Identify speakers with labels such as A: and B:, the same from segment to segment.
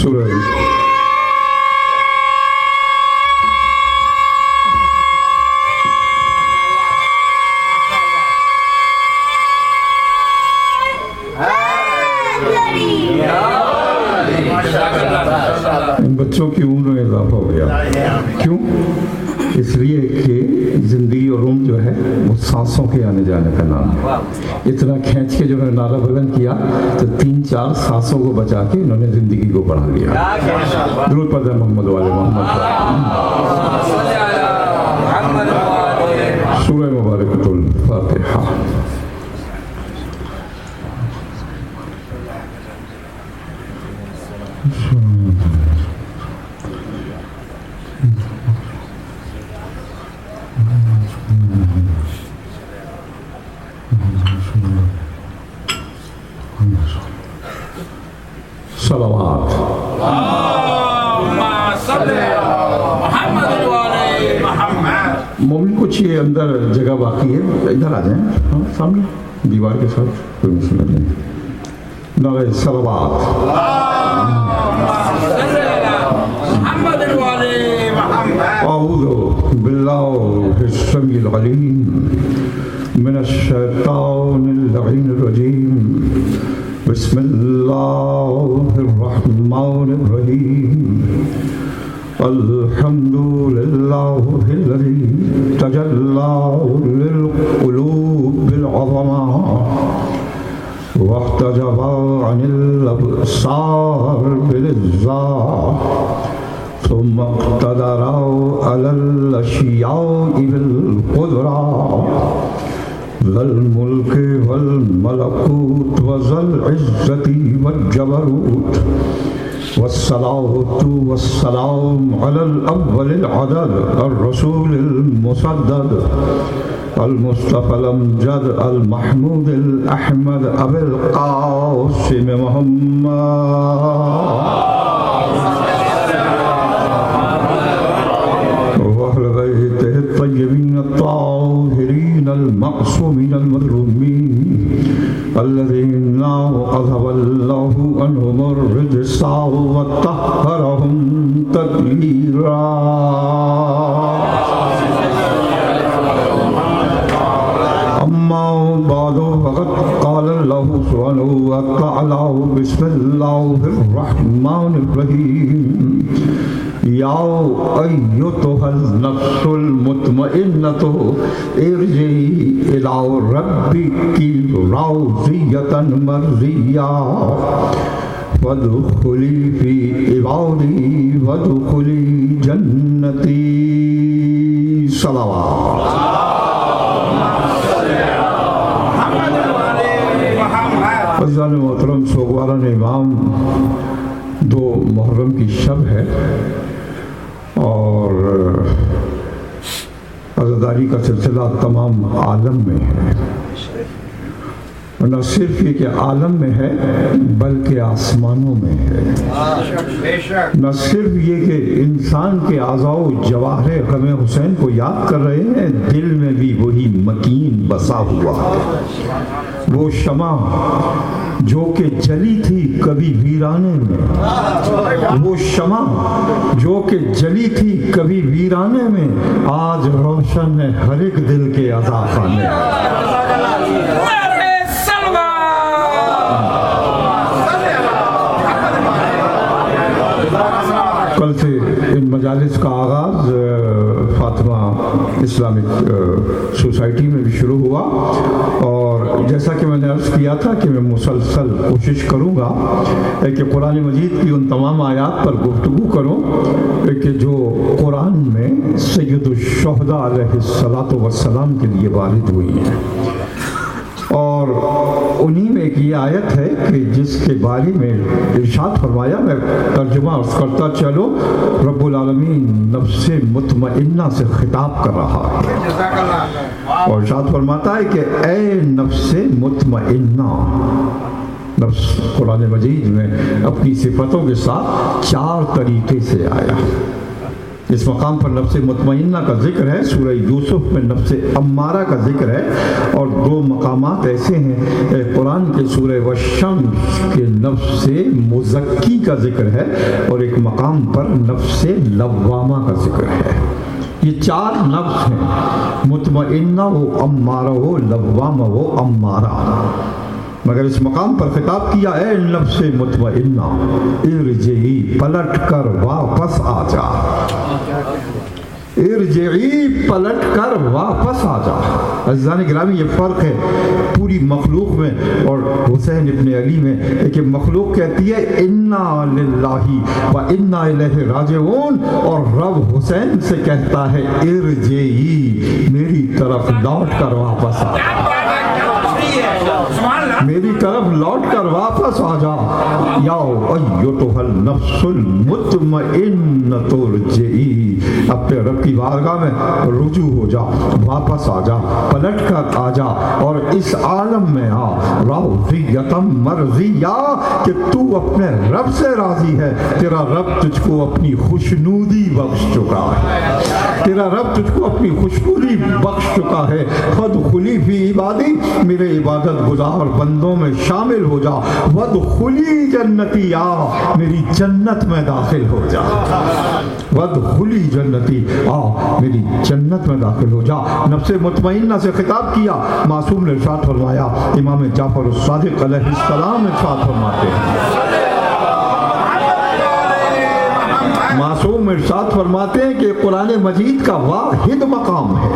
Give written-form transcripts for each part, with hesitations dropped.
A: سورہ ان بچوں کی عمر میں اضافہ ہو گیا. کیوں؟ اس لیے کہ زندگی اور عمر جو ہے وہ سانسوں کے آنے جانے کا نام ہے. اتنا کھینچ کے جو انہوں نے نعرہ بلند کیا تو 3-4 سانسوں کو بچا کے انہوں نے زندگی کو بڑھا لیا. درود پڑھتے ہیں محمد والے محمد. سورہ مبارکۃ الفاتحہ. صلوات. مومن کچھ یہ اندر جگہ باقی ہے, ادھر آ جائیں. ہاں سامنے دیوار کے ساتھ, کوئی مسئلہ نہیں. نعرہ صلوات. اعوذ باللہ السمیع العلیم من الشیطان اللعین الرجیم. بسم اللہ الرحمن الرحیم. الحمد للہ الذی تجلی للقلوب بالعظمہ واحتجب عن الابصار بالذات ثم اقتدر على الاشیاء بالقدرہ ذا الملک والملکوت وذا العزة والجبروت والصلاة والسلام على الأول العدد الرسول المسدد المصطفى الأمجد المحمود الأحمد أبي القاسم محمد وأهل بيته الطيبين الطاهرين المعصومين المظلومين الذين أذهب الله عنهم الرجس وطهرهم تطهيرا. أما بعد فقد قال الله سبحانه وتعالى بسم الله الرحمن الرحيم. یا ایتها النفس المطمئنة ارجعی الی ربک راضیة مرضیة فادخلی فی عبادی وادخلی جنتی. صلوات. عزیزان محترم, سوگواران امام, 2 محرم کی شب ہے اور عزاداری کا سلسلہ تمام عالم میں ہے. نہ صرف یہ کہ عالم میں ہے بلکہ آسمانوں میں ہے. نہ صرف یہ کہ انسان کے اعضاء و جواہر غم حسین کو یاد کر رہے ہیں, دل میں بھی وہی مکین بسا ہوا ہے. وہ شمع جو کہ جلی تھی کبھی ویرانے میں, وہ شمع جو کہ جلی تھی کبھی ویرانے میں, آج روشن ہے ہر ایک دل کے عزا خانے. کل سے ان مجالس کا آغاز فاطمہ اسلامک سوسائٹی میں بھی شروع ہوا, اور جیسا کہ میں نے عرض کیا تھا کہ میں مسلسل کوشش کروں گا کہ قرآن مجید کی ان تمام آیات پر گفتگو کروں کہ جو قرآن میں سید الشہداء علیہ الصلاۃ والسلام کے لیے وارد ہوئی ہیں. اور انہی میں ایک یہ آیت ہے کہ جس کے بارے میں ارشاد فرمایا, میں ترجمہ کرتا چلو, رب العالمین نفس مطمئنہ سے خطاب کر رہا ہے اور ارشاد فرماتا ہے کہ اے نفس مطمئنہ. نفس قرآن مجید میں اپنی صفتوں کے ساتھ 4 طریقے سے آیا. اس مقام پر نفس مطمئنہ کا ذکر ہے، سورہ یوسف میں نفس امارہ کا ذکر ہے، اور دو مقامات ایسے ہیں قرآن کے سورہ والشمس کے نفس مزکی کا ذکر ہے، اور ایک مقام پر نفس لوامہ کا ذکر ہے۔ یہ چار نفس ہیں، مطمئنہ ہو، امارہ ہو، لوامہ ہو، امارہ، مگر اس مقام پر خطاب کیا اے نفس مطمئنہ ارجعی، پلٹ کر واپس آ جا، ارجعی، پلٹ کر واپس آ جا۔ عزیزان گرامی، یہ فرق ہے پوری مخلوق میں اور حسین ابن علی میں کہ مخلوق کہتی ہے انا للہ و انا الیہ راجعون، اور رب حسین سے کہتا ہے ارجعی، میری طرف لوٹ کر واپس آ جا، میری طرف لوٹ کر واپس آ جا، یا ایتھا النفس المطمئنۃ ارجعی، اپنے رب کی بارگاہ میں رجوع ہو جا، واپس آ جا، پلٹ کر آ جا، اور اس عالم میں آ راضیۃ مرضیہ، کہ تو اپنے رب سے راضی ہے، تیرا رب تجھ کو اپنی خوشنودی بخش چکا ہے، تیرا رب تجھ کو اپنی خوشنودی بخش چکا ہے، فادخلی فی عبادی، میرے عبادت گزار بندوں میں شامل ہو جا، وادخلی جنتی، آ میری جنت میں داخل ہو جا، وادخلی جنتی، آ میری جنت میں داخل ہو جا۔ نفس مطمئنہ سے خطاب کیا، معصوم نے ارشاد فرمایا، امام جعفر الصادق علیہ السلام ارشاد فرماتے ہیں، معصوم ارشاد فرماتے ہیں کہ قرآن مجید کا واحد مقام ہے،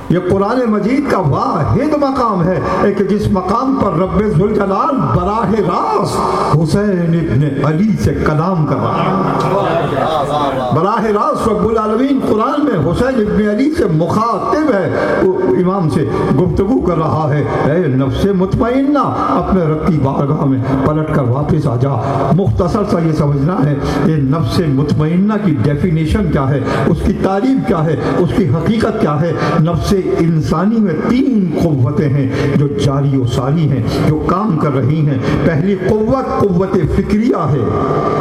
A: یہ قرآن مجید کا واحد مقام ہے کہ جس مقام پر رب ذوالجلال براہ راست حسین ابن علی سے کلام کر رہا ہے، براہ راست رب العالمین قرآن میں حسین ابن علی سے مخاطب ہے، امام سے گفتگو کر رہا ہے، اے نفس مطمئنہ، اپنے رب کی بارگاہ میں پلٹ کر واپس آ جا۔ مختصر سا یہ سمجھنا ہے کہ نفس مطمئنہ کی ڈیفینیشن کیا ہے، اس کی تعریف کیا ہے، اس کی حقیقت کیا ہے۔ نفس انسانی میں تین قوتیں ہیں جو جاری و ساری ہیں، جو کام کر رہی ہیں۔ پہلی قوت فکریہ ہے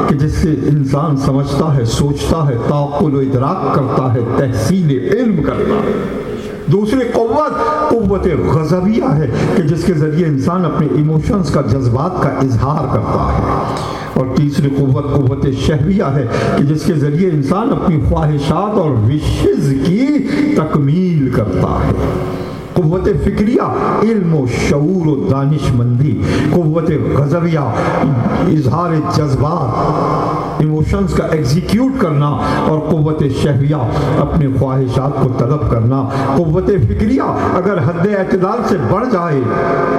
A: کہ جس سے انسان سمجھتا ہے، سوچتا ہے، تعقل و ادراک کرتا ہے، تحصیل علم کرتا ہے۔ دوسری قوت غضبیہ ہے کہ جس کے ذریعے انسان اپنے ایموشنز کا، جذبات کا اظہار کرتا ہے۔ اور تیسری قوت شہویہ ہے کہ جس کے ذریعے انسان اپنی خواہشات اور وشز کی تکمیل کرتا ہے۔ قوت فکریہ علم و شعور و دانش مندی، قوت غضبیہ اظہار جذبات، ایموشنز کا ایگزیکیوٹ کرنا، اور قوت شہویہ اپنے خواہشات کو طلب کرنا۔ قوت فکریہ اگر حد اعتدال سے بڑھ جائے،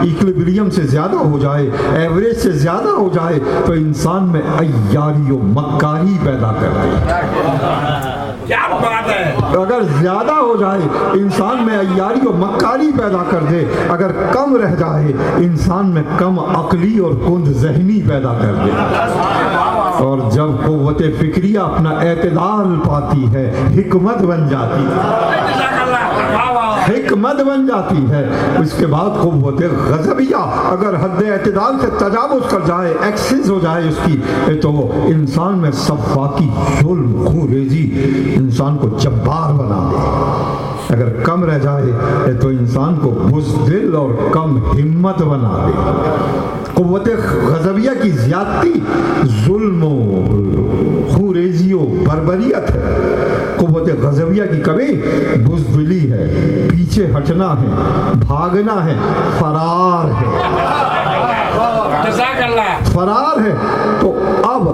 A: ایکولیبریم سے زیادہ ہو جائے، ایوریج سے زیادہ ہو جائے، تو انسان میں عیاری و مکاری پیدا کر دے۔ کیا بات ہے، اگر زیادہ ہو جائے انسان میں عیاری و مکاری پیدا کر دے، اگر کم رہ جائے انسان میں کم عقلی اور کند ذہنی پیدا کر دے۔ اور جب قوت فکریہ اپنا اعتدال پاتی ہے، حکمت بن جاتی ہے، حکمت بن جاتی ہے۔ اس کے بعد قوت غضبیہ اگر حد اعتدال سے تجاوز کر جائے، ایکسس ہو جائے اس کی، تو انسان میں سفاکی، ظلم، خونریزی انسان کو جبار بنا دے۔ اگر کم رہ جائے تو انسان کو بزدل اور کم ہمت بنا دے۔ قوت غضبیہ کی زیادتی ظلم و خونریزی و بربریت ہے۔ قوت غضبیہ کی کمی بزدلی ہے، پیچھے ہٹنا ہے، بھاگنا ہے، فرار ہے، فرار ہے۔ تو اب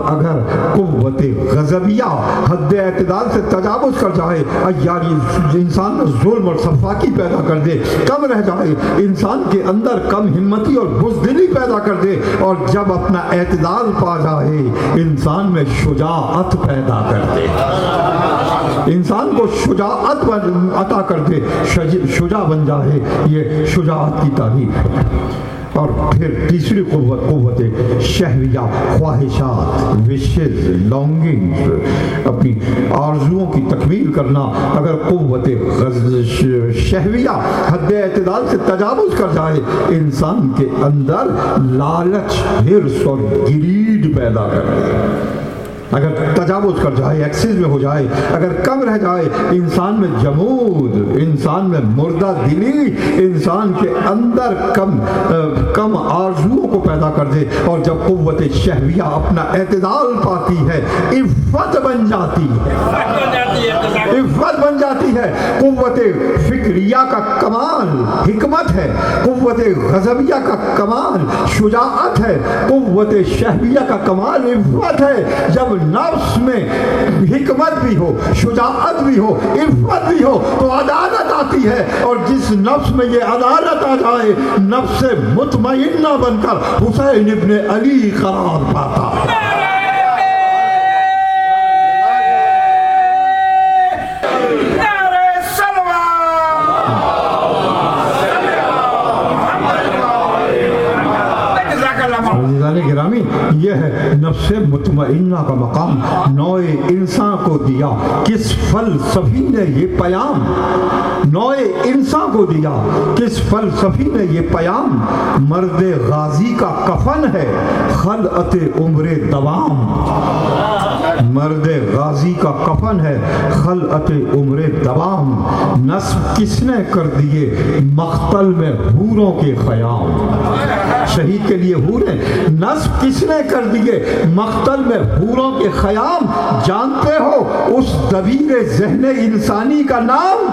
A: اگر قوت غضبیہ حد اعتدال سے تجاوز کر جائے، عیاری انسان میں ظلم اور سفاکی پیدا کر دے، کم رہ جائے انسان کے اندر کم ہمتی اور بزدلی پیدا کر دے، اور جب اپنا اعتدال پا جائے انسان میں شجاعت پیدا کر دے، انسان کو شجاعت عطا کر دے، شجاع بن جائے، یہ شجاعت کی تعریف ہے۔ اور پھر تیسری قوت شہویہ، خواہشات، وشز، لانگنگز، اپنی آرزوؤں کی تکمیل کرنا۔ اگر قوت شہویہ حد اعتدال سے تجاوز کر جائے انسان کے اندر لالچ، حرص اور گریڈ پیدا کر دے۔ اگر تجاوز کر جائے، ایکسیز میں ہو جائے، اگر کم رہ جائے، انسان میں جمود، انسان میں مردہ دلی، انسان کے اندر کم آرزوؤں کو پیدا کر دے، اور جب قوت شہویہ اپنا اعتدال پاتی ہے، عفت بن جاتی ہے، عفت بن جاتی ہے۔ قوت فکریہ کا کمال حکمت ہے، قوت غضبیہ کا کمال شجاعت ہے، قوت شہویہ کا کمال عفت ہے۔ جب نفس میں حکمت بھی ہو، شجاعت بھی ہو، عفت بھی ہو تو عدالت آتی ہے، اور جس نفس میں یہ عدالت آ جائے، نفس مطمئنہ بن کر حسین ابن علی قرار پاتا ہے۔ گرامی، یہ ہے نفس مطمئنہ کا مقام۔ نوع انسان کو دیا کس فلسفی نے یہ پیام، نوع انسان کو دیا کس فلسفی نے یہ پیام، مرد غازی کا کفن ہے خلعت عمر دوام، مرد غازی کا کفن ہے خلعت عمر دوام، نصب کس نے کر دیے مقتل میں حوروں کے خیام، شہید کے لیے حوریں، نصب کس نے کر دیے مقتل میں حوروں کے خیام، جانتے ہو اس دبیر ذہن انسانی کا نام،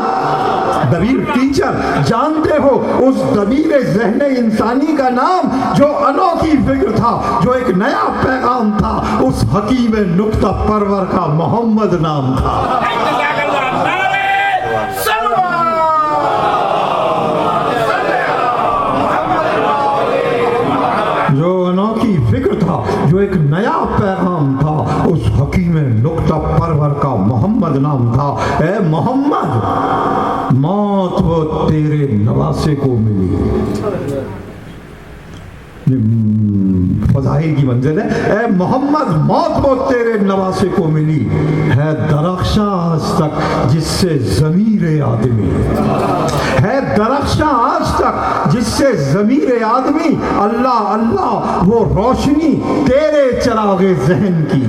A: دبیر ٹیچر، جانتے ہو اس دبیر ذہن انسانی کا نام، جو انوکھی فکر تھا، جو ایک نیا پیغام تھا، اس حکیم نکتہ پرور کا محمد نام تھا۔ جو انوکھی فکر تھا، جو ایک نیا پیغام تھا، اس حکیم نکتہ پرور کا محمد نام تھا۔ اے محمد، موت وہ تیرے نواسے کو ملی، فضائل کی منزل ہے۔ اے محمد، موت وہ تیرے نواسے کو ملی، ہے درخشاں آج تک جس سے ضمیر آدمی، ہے درخشاں آج تک جس سے ضمیر آدمی، اللہ اللہ وہ روشنی تیرے چراغ ذہن کی،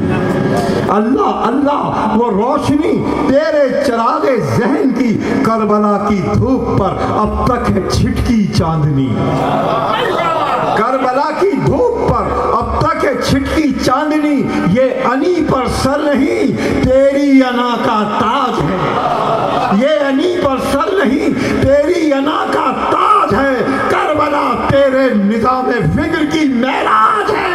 A: اللہ اللہ وہ روشنی تیرے چراغ ذہن کی، کربلا کی دھوپ پر اب تک ہے چھٹکی چاندنی، کربلا کی دھوپ پر اب تک ہے چھٹکی چاندنی، یہ انی پر سر نہیں تیری انا کا تاج ہے، یہ انی پر سر نہیں تیری انا کا تاج ہے، کربلا تیرے نظام فکر کی معراج ہے۔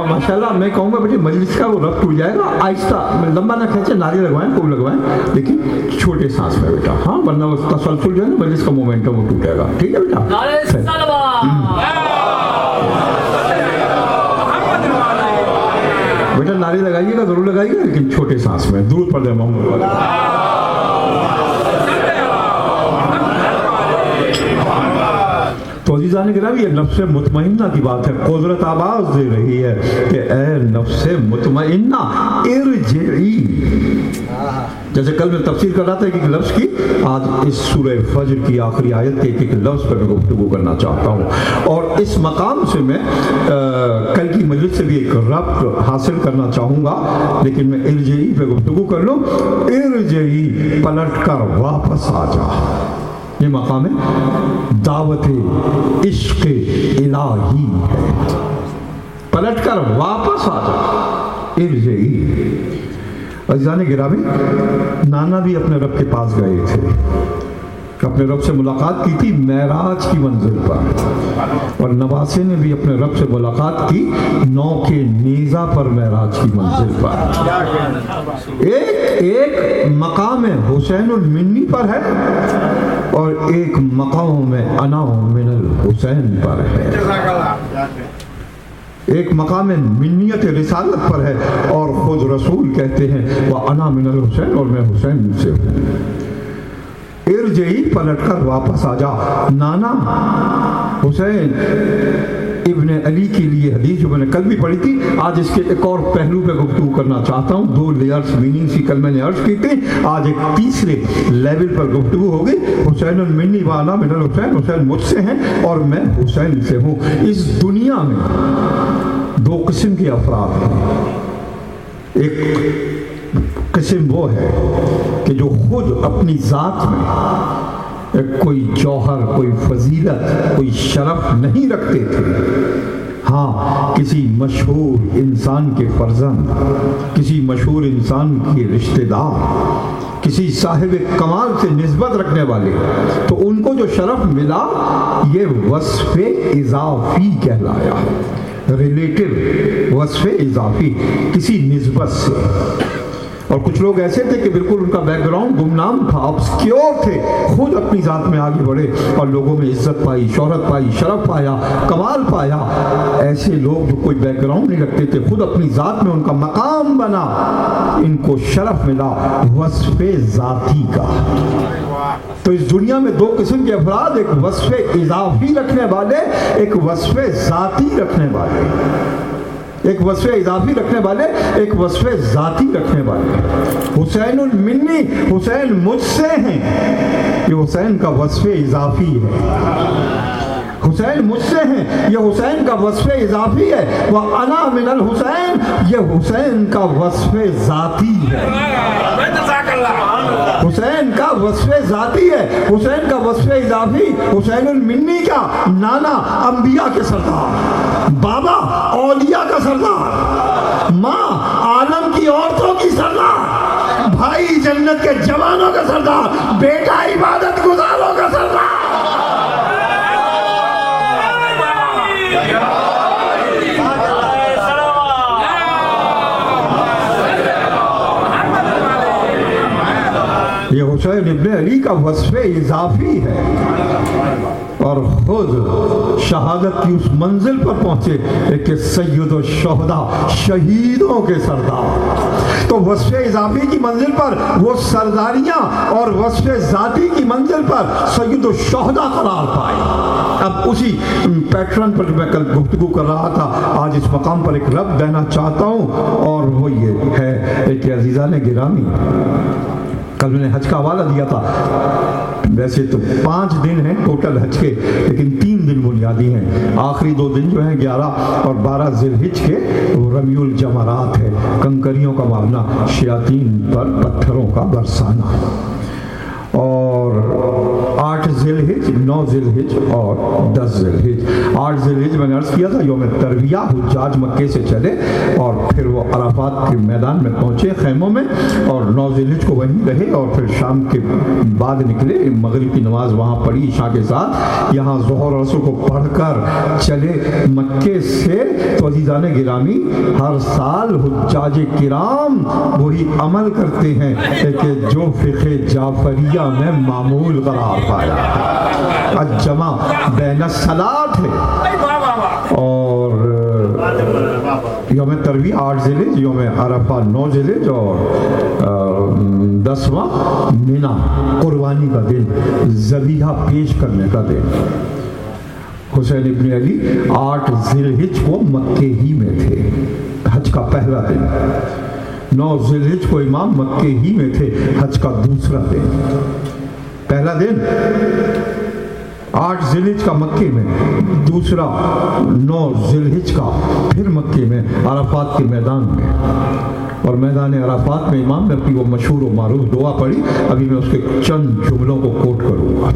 A: ماشاءاللہ میں کہوں گا بیٹے مجلس کا وہ رب ٹوٹ جائے گا، آہستہ لمبا نہ کھینچے، نعرے لگوائیں خوب لگوائیں، لیکن چھوٹے سانس میں بیٹا، ہاں ورنہ وہ تسلسل جو ہے نا مجلس کا مومنٹم وہ ٹوٹے گا، ٹھیک ہے بیٹا؟ بیٹا نعرے لگائیے گا، ضرور لگائیے گا، لیکن چھوٹے سانس میں، درود پڑھ دیں محمد۔ تو عزیزان کرام، یہ نفس مطمئنہ کی بات ہے۔ قدرت آواز دے رہی ہے کہ اے نفس مطمئنہ ارجعی، جیسے کل میں تفسیر کر رہا تھا ایک لفظ کی، آج اس سورہ فجر کی آخری آیت کے ایک لفظ پر میں گفتگو کرنا چاہتا ہوں، اور اس مقام سے میں کل کی مجلس سے بھی ایک ربط حاصل کرنا چاہوں گا، لیکن میں ارجعی پہ گفتگو کر لوں۔ ارجعی، پلٹ کر واپس آ جا، یہ مقام دعوت عشق الہی ہے، پلٹ کر واپس آ جا، ارجعی۔ عزیزان گرامی، نانا بھی اپنے رب کے پاس گئے تھے، اپنے رب سے ملاقات کی تھی معراج کی منزل پر، اور نواسے نے بھی اپنے رب سے ملاقات کی نو کے نیزہ پر معراج کی منزل پر۔ ایک مقام حسین المنی پر ہے، اور ایک مقام انا من الحسین پر ہے، ایک مقام منیت رسالت پر ہے، اور خود رسول کہتے ہیں وَأَنَا مِنَ الْحُسَيْنِ، اور میں حسین سے ہوں۔ ارجعی، پلٹ کر واپس آ جا، نانا حسین ابن علی کے لیے حدیث جو میں نے کل بھی پڑھی تھی، آج اس کے ایک اور پہلو پہ گفتگو کرنا چاہتا ہوں. 2 لیئرز میننگ سی کل میں نے عرض کی تھی، آج ایک تیسرے لیول پر گفتگو ہوگی. حسین المنی والا من الحسین، حسین مجھ سے ہیں اور میں حسین سے ہوں. اس دنیا میں 2 قسم کے افراد ہیں. ایک قسم وہ ہے کہ جو خود اپنی ذات میں کوئی جوہر، کوئی فضیلت، کوئی شرف نہیں رکھتے تھے. ہاں، کسی مشہور انسان کے فرزند، کسی مشہور انسان کے رشتہ دار، کسی صاحب کمال سے نسبت رکھنے والے، تو ان کو جو شرف ملا یہ وصف اضافی کہلایا. ریلیٹو، وصف اضافی، کسی نسبت سے. اور کچھ لوگ ایسے تھے کہ بالکل ان کا بیک گراؤنڈ گمنام تھا، آبسکیور تھے، خود اپنی ذات میں آگے بڑھے اور لوگوں میں عزت پائی، شہرت پائی، شرف پایا، کمال پایا. ایسے لوگ جو کوئی بیک گراؤنڈ نہیں رکھتے تھے، خود اپنی ذات میں ان کا مقام بنا، ان کو شرف ملا وصف ذاتی کا. تو اس دنیا میں 2 قسم کے افراد، ایک وصف اضافی رکھنے والے، ایک وصف ذاتی رکھنے والے. ایک وصف اضافی رکھنے والے، ایک وصف ذاتی رکھنے والے. حسین المنی، حسین مجھ سے ہیں، یہ حسین کا وصف اضافی ہے. حسین مجھ سے ہیں، یہ حسین کا وصف اضافی ہے. وَأَنَا مِنَ الْحُسَيْن، یہ حسین کا وصف ذاتی ہے. حسین کا وصف ذاتی ہے، حسین کا وصف اضافی. حسین المنی کا نانا انبیاء کے سردار، بابا اولیاء کا سردار، ماں عالم کی عورتوں کی سردار، بھائی جنت کے جوانوں کا سردار، بیٹا عبادت گزاروں کا سردار. یہ حسین ابن علی کا وصف اضافی ہے اور خود شہادت کی اس منزل پر پہنچے کہ سید الشہداء، شہیدوں کے سردار. تو وصف اضافی کی منزل پر وہ سرداریاں اور وصف ذاتی کی منزل پر سید الشہداء قرار پائے. اب اسی پیٹرن پر میں کل گفتگو کر رہا تھا، آج اس مقام پر ایک رب دینا چاہتا ہوں اور وہ یہ ہے کہ عزیزان گرامی، کل میں نے حج کا حوالہ دیا تھا. ویسے تو 5 دن ہیں ٹوٹل حج کے، لیکن 3 دن بنیادی ہیں. آخری 2 دن جو ہیں 11 اور 12 ذی الحج کے، وہ رمی الجمرات ہے، کنکریوں کا مارنا، شیاطین پر پتھروں کا برسانا. اور 8 ذی الحج، 9 ذی الحج اور 10 ذی الحج. 8 ذی الحج میں نے عرض کیا تھا یوم ترویہ، حجاج مکے سے چلے اور پھر وہ عرفات کے میدان میں پہنچے خیموں میں، اور 9 ذی الحج کو وہیں رہے اور پھر شام کے بعد نکلے، مغرب کی نماز وہاں پڑھی عشاء کے ساتھ، یہاں ظہر اور عصر کو پڑھ کر چلے مکے سے. تو عزیزان گرامی، ہر سال حجاج کرام وہی عمل کرتے ہیں کہ جو فقہ جعفریہ میں معمول قرار پایا. الجمع بین الصلاۃ ہے. اور یوم ترویہ 8 ذی الحج، یوم عرفہ 9 ذی الحج اور 10واں منی، قربانی کا دن، ذبیحہ پیش کرنے کا دن. حسین ابن علی 8 ذی الحج کو مکے ہی میں تھے، حج کا پہلا دن. 9 ذی الحج کو امام مکے ہی میں تھے، حج کا دوسرا دن. پہلا دن 8 ذی الحج کا مکے میں، دوسرا 9 ذی الحج کا پھر مکے میں عرفات کے میدان میں. اور میدان عرفات میں امام نے اپنی وہ مشہور و معروف دعا پڑھی. ابھی میں اس کے چند جملوں کو کوٹ کروں گا.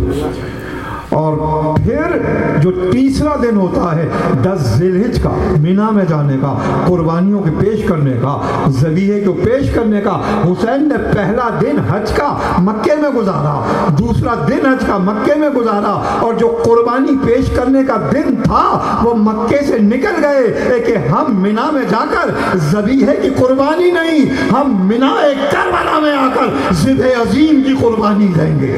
A: اور پھر جو تیسرا دن ہوتا ہے 10 ذی الحج کا، مینا میں جانے کا، قربانیوں کے پیش کرنے کا، ذبیحے کو پیش کرنے کا. حسین نے پہلا دن حج کا مکے میں گزارا، دوسرا دن حج کا مکے میں گزارا، اور جو قربانی پیش کرنے کا دن تھا وہ مکے سے نکل گئے کہ ہم مینا میں جا کر ذبیحے کی قربانی نہیں، ہم مینا کربلا میں آ کر ذبح عظیم کی قربانی دیں گے.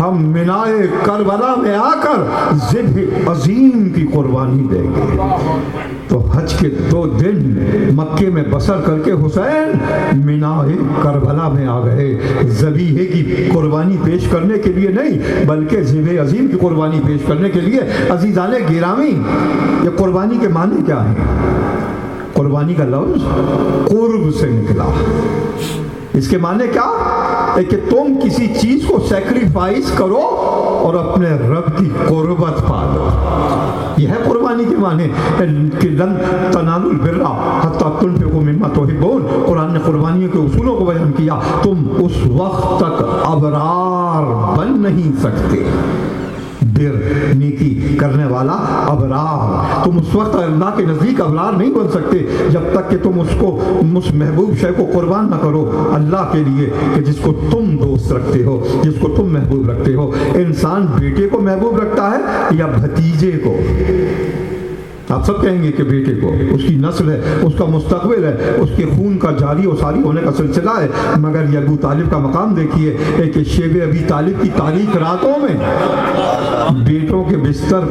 A: ہم مینائے کربلا میں آ کر ذبح عظیم کی قربانی دیں گے. تو حج کے 2 دن مکے میں بسر کر کے حسین مینائے کربلا میں آ گئے، ذبیحے کی قربانی پیش کرنے کے لیے نہیں بلکہ ذبح عظیم کی قربانی پیش کرنے کے لیے. عزیزان گرامی، یہ قربانی کے معنی کیا ہے؟ قربانی کا لفظ قرب سے نکلا. اس کے معنی کیا ہے؟ کہ تم کسی چیز کو سیکریفائس کرو اور اپنے رب کی قربت پالو. یہ ہے قربانی کے معنی کہ لن تنالوا البر حتی تنفقوا مما تحبون. قرآن نے قربانیوں کے اصولوں کو بیان کیا. تم اس وقت تک ابرار بن نہیں سکتے، بر نیکی کرنے والا ابرار، تم اس وقت اللہ کے نزدیک ابرار نہیں بن سکتے جب تک کہ تم اس محبوب شے کو قربان نہ کرو اللہ کے لیے کہ جس کو تم دوست رکھتے ہو، جس کو تم محبوب رکھتے ہو. انسان بیٹے کو محبوب رکھتا ہے یا بھتیجے کو؟ آپ سب کہیں گے کہ بیٹے کو، اس کی نسل ہے، اس کا مستقبل ہے، اس کے خون کا جاری و ساری ہونے کا سلسلہ ہے. مگر یہ ابو طالب کا مقام دیکھیے کہ شیب ابی طالب کی تاریخ راتوں میں بیٹوں کے بستر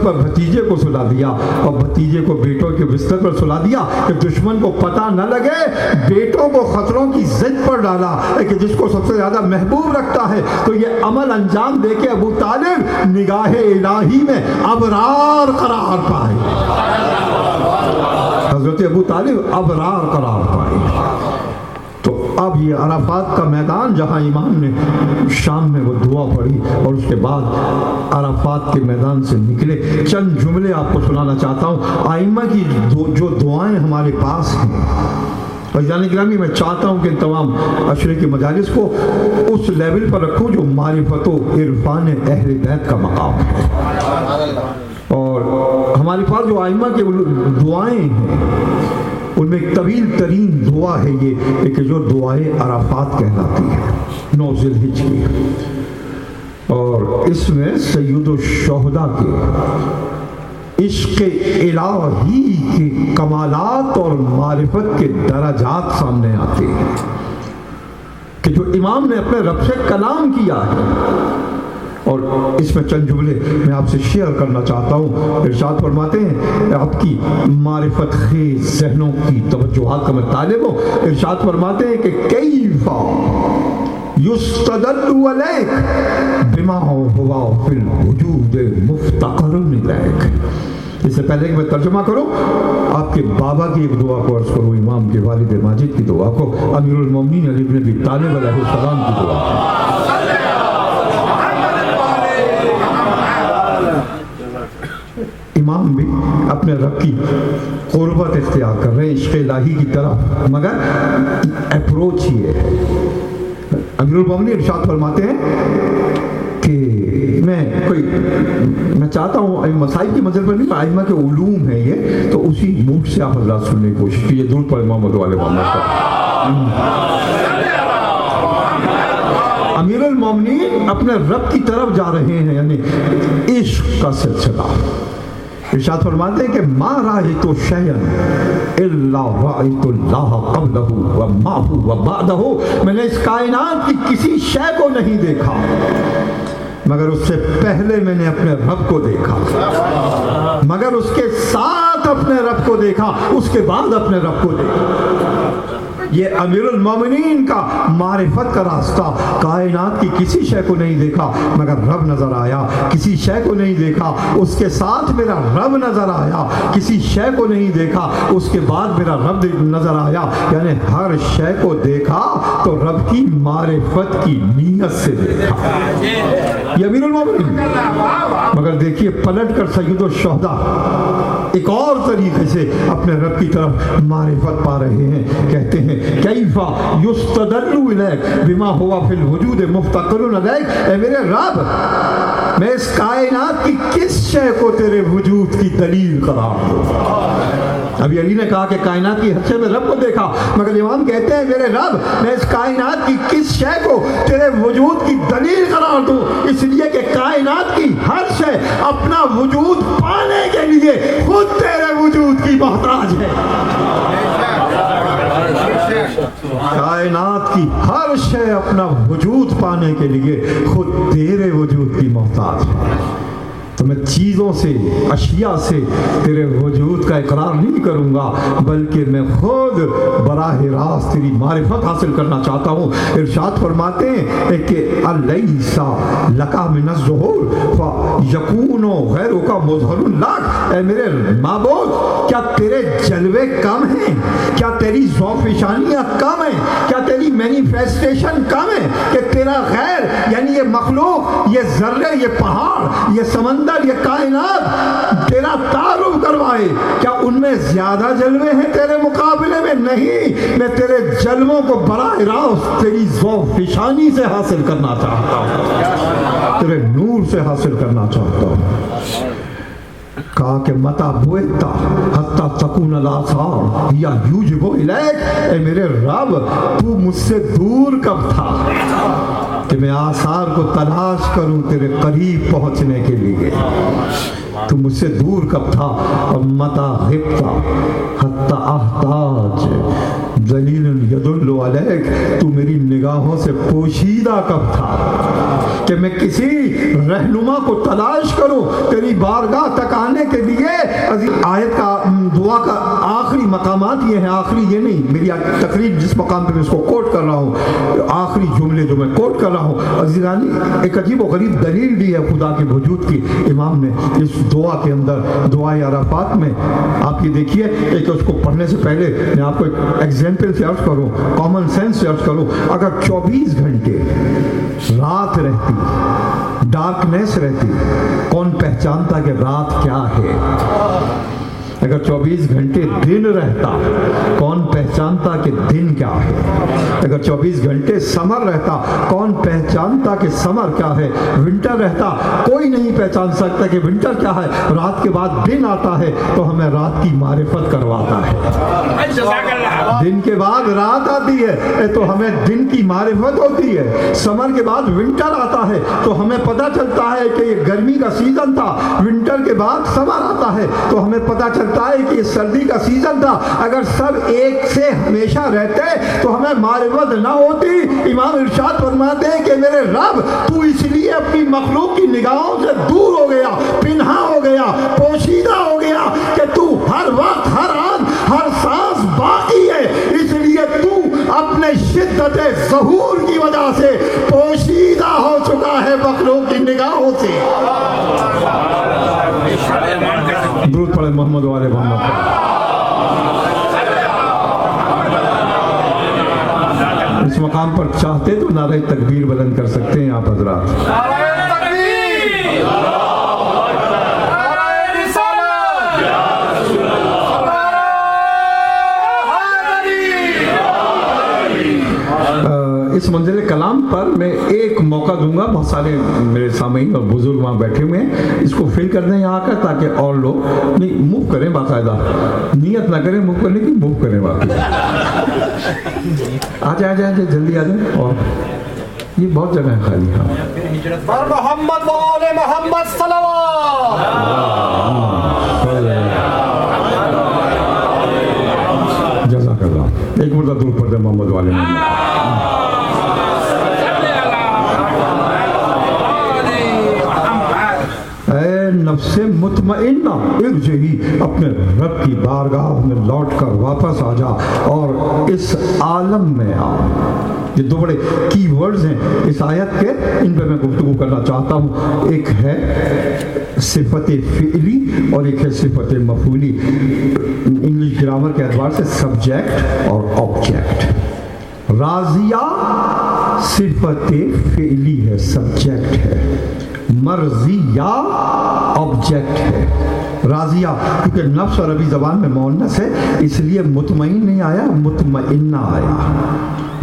A: پر بھتیجے کو سلا دیا اور بھتیجے کو بیٹوں کے بستر پر سلا دیا کہ دشمن کو پتہ نہ لگے. بیٹوں کو خطروں کی زد پر ڈالا کہ جس کو سب سے زیادہ محبوب رکھتا ہے. تو یہ عمل انجام دے کے ابو طالب نگاہ الہی میں ابرار قرار پائے. حضرت ابو طالب ابرار قرار پائے. تو اب یہ عرفات کا میدان جہاں امام نے شام میں وہ دعا پڑھی اور اس کے بعد عرفات کے میدان سے نکلے. چند جملے آپ کو سنانا چاہتا ہوں ائمہ کی جو دعائیں ہمارے پاس ہیں. اور جان گرامی، میں چاہتا ہوں کہ تمام عشرے کی مجالس کو اس لیول پر رکھوں جو معرفت و عرفان اہل بیت کا مقام ہے. اور ہمارے پاس جو ائمہ کے دعائیں ہیں ان میں ایک طویل ترین دعا ہے یہ کہ جو دعائے عرفات کہلاتی ہے 9 ذی الحج کی. اور اس میں سید الشہداء کے عشق الہی کے کمالات اور معرفت کے درجات سامنے آتے ہیں کہ جو امام نے اپنے رب سے کلام کیا ہے. اور اس میں چند جملے میں آپ سے شیئر کرنا چاہتا ہوں. ارشاد فرماتے ہیں، آپ کی معرفت خیز ذہنوں کی توجہات کا میں طالب ہوں. ارشاد فرماتے ہیں کہ کیف یستدل علیک بما ہوا فی الوجود مفتقر الیک. اس سے پہلے کہ میں ترجمہ کروں، آپ کے بابا کی ایک دعا کو عرض کروں، امام کے والد ماجد کی دعا کو، امیر المومنین علی بن ابی طالب علیہ السلام کی دعا کو. امام بھی اپنے رب کی قربت اختیار کر رہے ہیں عشق الہی کی طرف، مگر اپروچ یہ ہے. امیر المومنین ارشاد فرماتے ہیں کہ میں چاہتا ہوں مسائل کی منزل پر نہیں، ائمہ کے علوم ہے یہ، تو اسی موڈ سے آپ حضرات سننے کی کوشش کیجیے. درود پڑھیں محمد والے محمد پر. امیر المومنین اپنے رب کی طرف جا رہے ہیں، یعنی عشق کا سلسلہ. ارشاد فرماتے ہیں کہ ما رأیت شیئا الا رأیت اللہ قبلہ و معہ و بعدہ. میں نے اس کائنات کی کسی شے کو نہیں دیکھا مگر اس سے پہلے میں نے اپنے رب کو دیکھا، مگر اس کے ساتھ اپنے رب کو دیکھا، اس کے بعد اپنے رب کو دیکھا. یہ امیر المومنین کا معرفت کا راستہ. کائنات کی کسی شے کو نہیں دیکھا مگر رب نظر آیا، کسی شے کو نہیں دیکھا اس کے ساتھ میرا رب نظر آیا، کسی شے کو نہیں دیکھا اس کے بعد میرا رب نظر آیا. یعنی ہر شے کو دیکھا تو رب کی معرفت کی نیت سے دیکھا. یہ امیر المومنین. مگر دیکھیے پلٹ کر سید الشہداء ایک اور طریقے سے اپنے رب کی طرف معرفت پا رہے ہیں. کہتے ہیں کیف یستدل الیک بما ہوا فی الوجود مفتقر الیک. اے میرے رب، میں اس کائنات کی کس شے کو تیرے وجود کی دلیل قرار دوں؟ ابھی علی نے کہا کہ کائنات کی ہر شے میں رب کو دیکھا، مگر امام کہتے ہیں میرے رب، میں اس کائنات کی کس شے کو تیرے وجود کی دلیل قرار دوں؟ اس لیے کہ کائنات کی ہر شے اپنا وجود پانے کے لیے خود تیرے وجود کی محتاج ہے. کائنات کی ہر
B: ہر شے اپنا وجود پانے کے لیے خود تیرے وجود کی محتاج ہے. تو میں چیزوں سے اشیاء سے تیرے وجود کا اقرار نہیں کروں گا بلکہ میں خود براہ راست تیری معرفت حاصل کرنا چاہتا ہوں. ارشاد فرماتے ہیں کہ الیس لک من الظہور فیکون غیرک مظہر لک. اے میرے معبود کیا تیرے جلوے کم ہیں؟ کیا تیری ذوفشانیاں کم ہیں؟ کیا تیری مینیفیسٹیشن کم ہے کہ تیرا غیر یعنی یہ مخلوق، یہ ذرے، یہ پہاڑ، یہ سمندر، یہ کائنات تیرا تعارف کروائے؟ کیا ان میں زیادہ جلوے ہیں تیرے مقابلے میں؟ نہیں، میں تیرے جلووں کو براہ راست تیری ذوفشانی سے حاصل کرنا چاہتا ہوں، تیرے نور سے حاصل کرنا چاہتا ہوں. کہا کہ متا بوئتا حتی تکون الآثار یا یوجب الیک. اے میرے رب تو مجھ سے دور کب تھا کہ میں آثار کو تلاش کروں تیرے قریب پہنچنے کے لیے؟ تو مجھ سے دور کب تھا؟ اور متا غبتا حتی احتاج ذلیل یدل علیک. تو میری نگاہوں سے پوشیدہ کب تھا کہ میں کسی رہنما کو تلاش کروں تیری بارگاہ تک آنے کے لیے؟ آیت کا دعا کا آخری مقامات یہ ہیں، آخری یہ نہیں، میری تقریب جس مقام پہ میں اس کو کوٹ کر رہا ہوں، آخری جملے جو میں کوٹ کر رہا ہوں، عزیزانی ایک عجیب و غریب دلیل دی ہے خدا کے وجود کی امام نے اس دعا کے اندر، دعائے عرفات میں. آپ یہ دیکھیے، ایک اس کو پڑھنے سے پہلے میں آپ کو ایک ایگزامپل سے عرض کروں، کامن سینس سے عرض کروں. اگر 24 گھنٹے رات رہتی، ڈارکنیس رہتی، کون پہچانتا کہ رات کیا ہے؟ اگر 24 گھنٹے دن رہتا، کون پہچانتا کہ دن کیا ہے؟ اگر 24 گھنٹے سمر رہتا، کون پہچانتا کہ سمر کیا ہے؟ ونٹر رہتا، کوئی نہیں پہچان سکتا کہ ونٹر کیا ہے. رات کے بعد دن آتا ہے تو ہمیں رات کی معرفت کرواتا ہے. دن کے بعد رات آتی ہے تو ہمیں دن کی معرفت ہوتی ہے. سمر کے بعد ونٹر آتا ہے تو ہمیں پتہ چلتا ہے کہ یہ گرمی کا سیزن تھا. ونٹر کے بعد سمر آتا ہے تو ہمیں پتہ چلتا ہے کہ یہ سردی کا سیزن تھا. اگر سب ایک سے ہمیشہ رہتے تو ہمیں معرفت نہ ہوتی. امام ارشاد فرماتے ہیں کہ میرے رب تو اس لیے اپنی مخلوق کی نگاہوں سے دور ہو گیا، پنہا ہو گیا، پوشیدہ ہو گیا کہ تو ہر وقت، ہر آن، ہر سانس باقی ہے. اس لیے تو اپنے شدت ظہور کی وجہ سے پوشیدہ ہو چکا ہے مخلوق کی نگاہوں سے. درود پڑھے محمد والے محمد. اس مقام پر چاہتے تو نعرہ تکبیر بلند کر سکتے ہیں آپ حضرات. اس منزل کلام پر میں ایک موقع دوں گا. بہت سارے میرے سامعین اور بزرگ وہاں بیٹھے ہوئے ہیں، اس کو فل کر دیں یہاں کر تاکہ اور لوگ نہیں موو کریں، باقاعدہ نیت نہ کریں موو کرنے کی، موو کریں واقعی. آ جائیں جلدی آ جائیں. اور یہ بہت جگہ ہے خالی. ہاں
C: محمد وآل محمد صلوات.
B: جزاک اللہ. ایک مرتبہ دور پڑ دیں محمد والے محمد. نفس مطمئنہ ارجعی، اپنے رب کی بارگاہ میں لوٹ کر واپس آ جا اور اس عالم میں آ. یہ دو بڑے کی ورڈز ہیں اس آیت کے، ان پہ میں گفتگو کرنا چاہتا ہوں. ایک ہے صفت فعلی اور ایک ہے صفت مفعولی. انگلش گرامر کے اعتبار سے سبجیکٹ اور آبجیکٹ. راضیہ صفت فعلی ہے، سبجیکٹ ہے. مرضیہ آبجیکٹ ہے. راضیہ کیونکہ نفس عربی زبان میں مؤنث ہے اس لیے مطمئن نہیں آیا، مطمئنہ آیا.